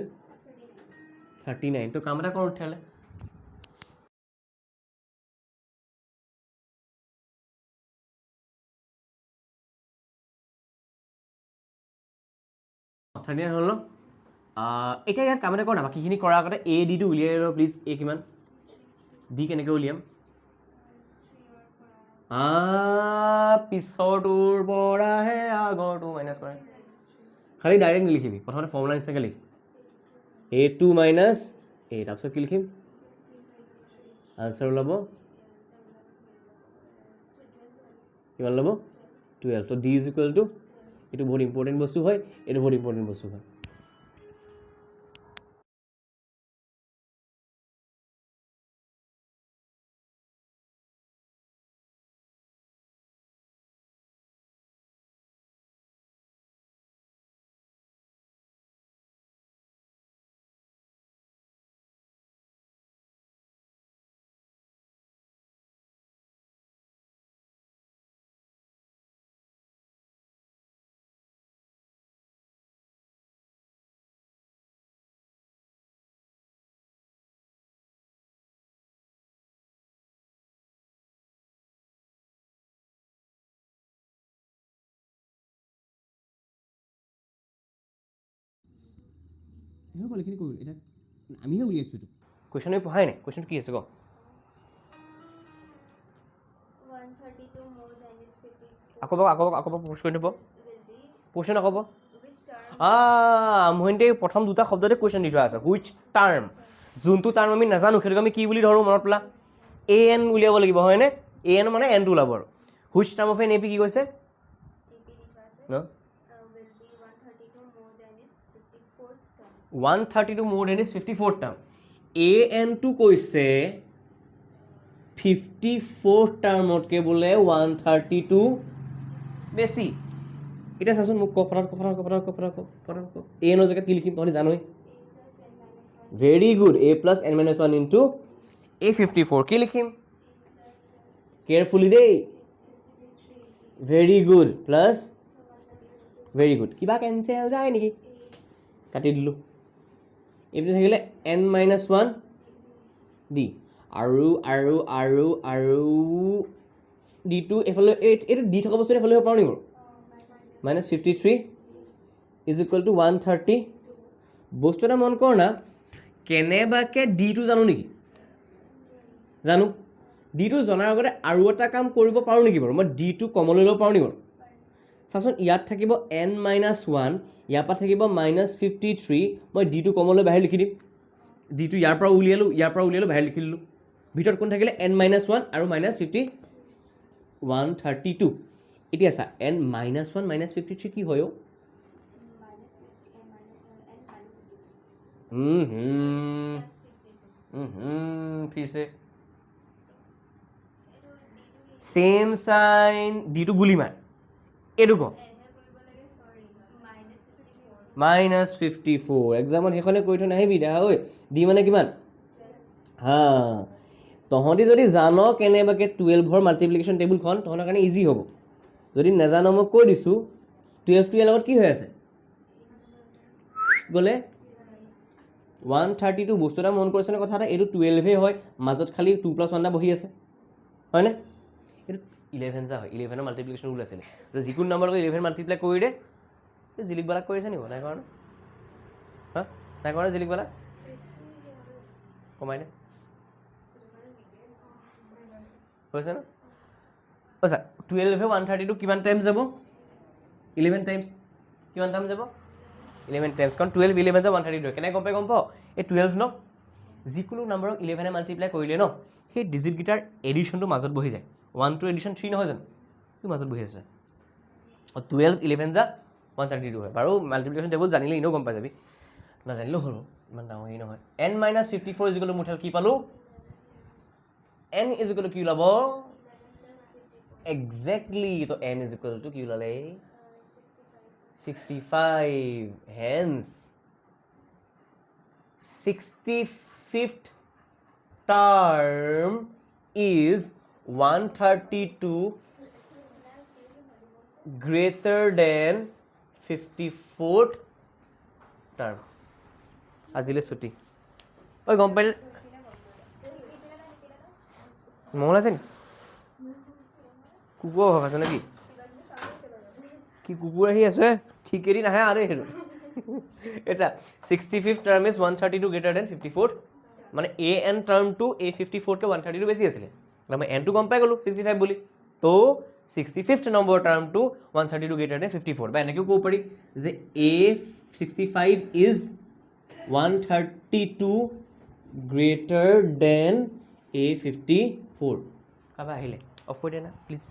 39 তো কাম এটা কৰোঁ তেতিয়াহ'লে থাৰ্টি নাইন হ'ল ন এতিয়া ইয়াত কাম এটা কৰ না বাকীখিনি কৰাৰ আগতে এ ডিটো উলিয়াই লওঁ প্লিজ এ কিমান ডি কেনেকৈ উলিয়াম পিছৰটোৰ পৰাহে আগৰটো মাইনাছ কৰে খালি ডাইৰেক্ট নিলিখিবি প্ৰথমতে ফৰ্মুলা নিচিনাকৈ লিখ A2 মাইনাছ এ তাৰপিছত কি লিখিম আনচাৰ ওলাব কিমান ওলাব 12 তো ডি ইজ ইকুৱেল টু এইটো বহুত ইম্পৰ্টেণ্ট বস্তু হয় এইটো বহুত ইম্পৰ্টেণ্ট বস্তু হয় হৈ গ'ল এইখিনি কৰিলোঁ এতিয়া আমিহে উলিয়াইছোঁ এইটো কুৱেশ্যন পঢ়াই নাই কুৱেশ্যন কি আছে ক আকৌ পোষ্ট কৰি দিব কুৱেশ্যন আকৌ মোহিতে প্ৰথম দুটা শব্দতে কুৱেশ্যন দি থোৱা আছে হুইচ টাৰ্ম যোনটো টাৰ্ম আমি নাজানো সেইটোক আমি কি বুলি ধৰোঁ মনত পেলা এ এন উলিয়াব লাগিব হয়নে এ এন মানে এনটো ওলাব আৰু which term of an A P কি কৈছে ন 132 more than its 54th term an2 কৈছে 54th টাৰ্মতকে বোলে 132 বেছি এটা চাচোন মোক কপৰাত an ৰ জেগাত কি লিখিম তহঁতি জানোই very good a plus n minus 1 into a54 কি লিখিম কেয়াৰফুলি দেই very good plus very good কিবা কেঞ্চেল যায় নেকি কাটি দিলোঁ এইটো থাকিলে n minus 1 d আৰু ডিটো এফালে এইটো দি থকা বস্তু এফালে পাওঁ নেকি বাৰু মাইনাছ 53 ইজ ইকুৱেল টু 130 বস্তু এটা মন কৰ না কেনেবাকে ডিটো জানো নেকি জানো ডিটো জনাৰ আগতে আৰু এটা কাম কৰিব পাৰোঁ নেকি বাৰু মই ডিটো কমলৈ ল'ব পাৰোঁ নেকি বাৰু চাচোন ইয়াত থাকিব n minus 1 ইয়াৰ পৰা থাকিব মাইনাছ 53 মই ডিটো কমলৈ বাহিৰ লিখি দিম ডিটো ইয়াৰ পৰা উলিয়ালোঁ বাহিৰ লিখি দিলোঁ ভিতৰত কোন থাকিলে n minus 1 আৰু মাইনাছ 132 এতিয়া চা n minus 1 মাইনাছ 53 কি হয় ফিৰছে চেম চাইন ডিটো গুলি মাৰ এইটো ক মাইনাছ 54 এক্সামত সেইখনে কৰি থৈ নাহিবি দা ঐ ডি মানে কিমান হা তহঁতি যদি জান কেনেবাকে 12ৰ মাল্টিপ্লিকেশ্যন টেবুলখন তহঁতৰ কাৰণে ইজি হ'ব যদি নাজানো মই কৈ দিছোঁ 12টো ইয়াৰ লগত কি হৈ আছে গ'লে 132 বস্তু এটা মন কৰিছেনে কথা এটা এইটো 12হে হয় মাজত খালি 2 + 1 এটা বহি আছে হয়নে এইটো 11 যা হয় 11ৰ মাল্টিপ্লিকেশ্যন ৰুল আছিলে যে যিকোনো নম্বৰ লগত 11 মাল্টিপ্লাই কৰি দে জিলিকবালাক কৰিছে নেকি নাই কৰা হা নাই কৰা জিলিকবালাক কমাই দে হৈছে ন আচ্ছা 12হে 132 কিমান টাইমছ যাব 11 টাইমছ কিমান টাইম যাব 11 টাইমছ কাৰণ 12 11 যে 132 কেনেকৈ গম পাওঁ এই 12 ন যিকোনো নম্বৰক 11এ মাল্টিপ্লাই কৰিলে ন সেই ডিজিটকেইটাৰ এডিশ্যনটো মাজত বহি যায় 1 টু এডিশ্যন 3 নহয় জানো কি মাজত বহি আছে 12 11 যা 132 হয় বাৰু মাল্টিপ্লিকেশ্যন টেবুল জানিলে এনেও গম পাই যাবি নাজানিলেও হ'ল ইমান ডাঙৰ হেৰি নহয় n - 54 ইজ ইকুৱেল টু মুঠেল কি পালোঁ n ইজ ইকুৱেল টু কি ওলাব এক্সেক্টলি তো n ইজ ইকুৱেল টু কি ওলালে 65 hence 65th term is 132 greater than 54th term আজিলে ছুটি ঐ গম পাইলে মঙল আছে নি কুকুৰ ভগাইছে নেকি কি কুকুৰ আহি আছে ঠিকেৰি নাহে আৰে হেৰু আচ্ছা 65th term is 132 greater than 54th মানে an term to a 54 কে 132 বেছি আছিলে আমি n টো গম পাই গলো 65 বুলি তো 65th number term to 132 greater than 54 বা এনেকেও ক'ব পাৰি যে a 65 is 132 greater than a 54 Kaaba আহিলে অফ কৰি দে না প্লিজ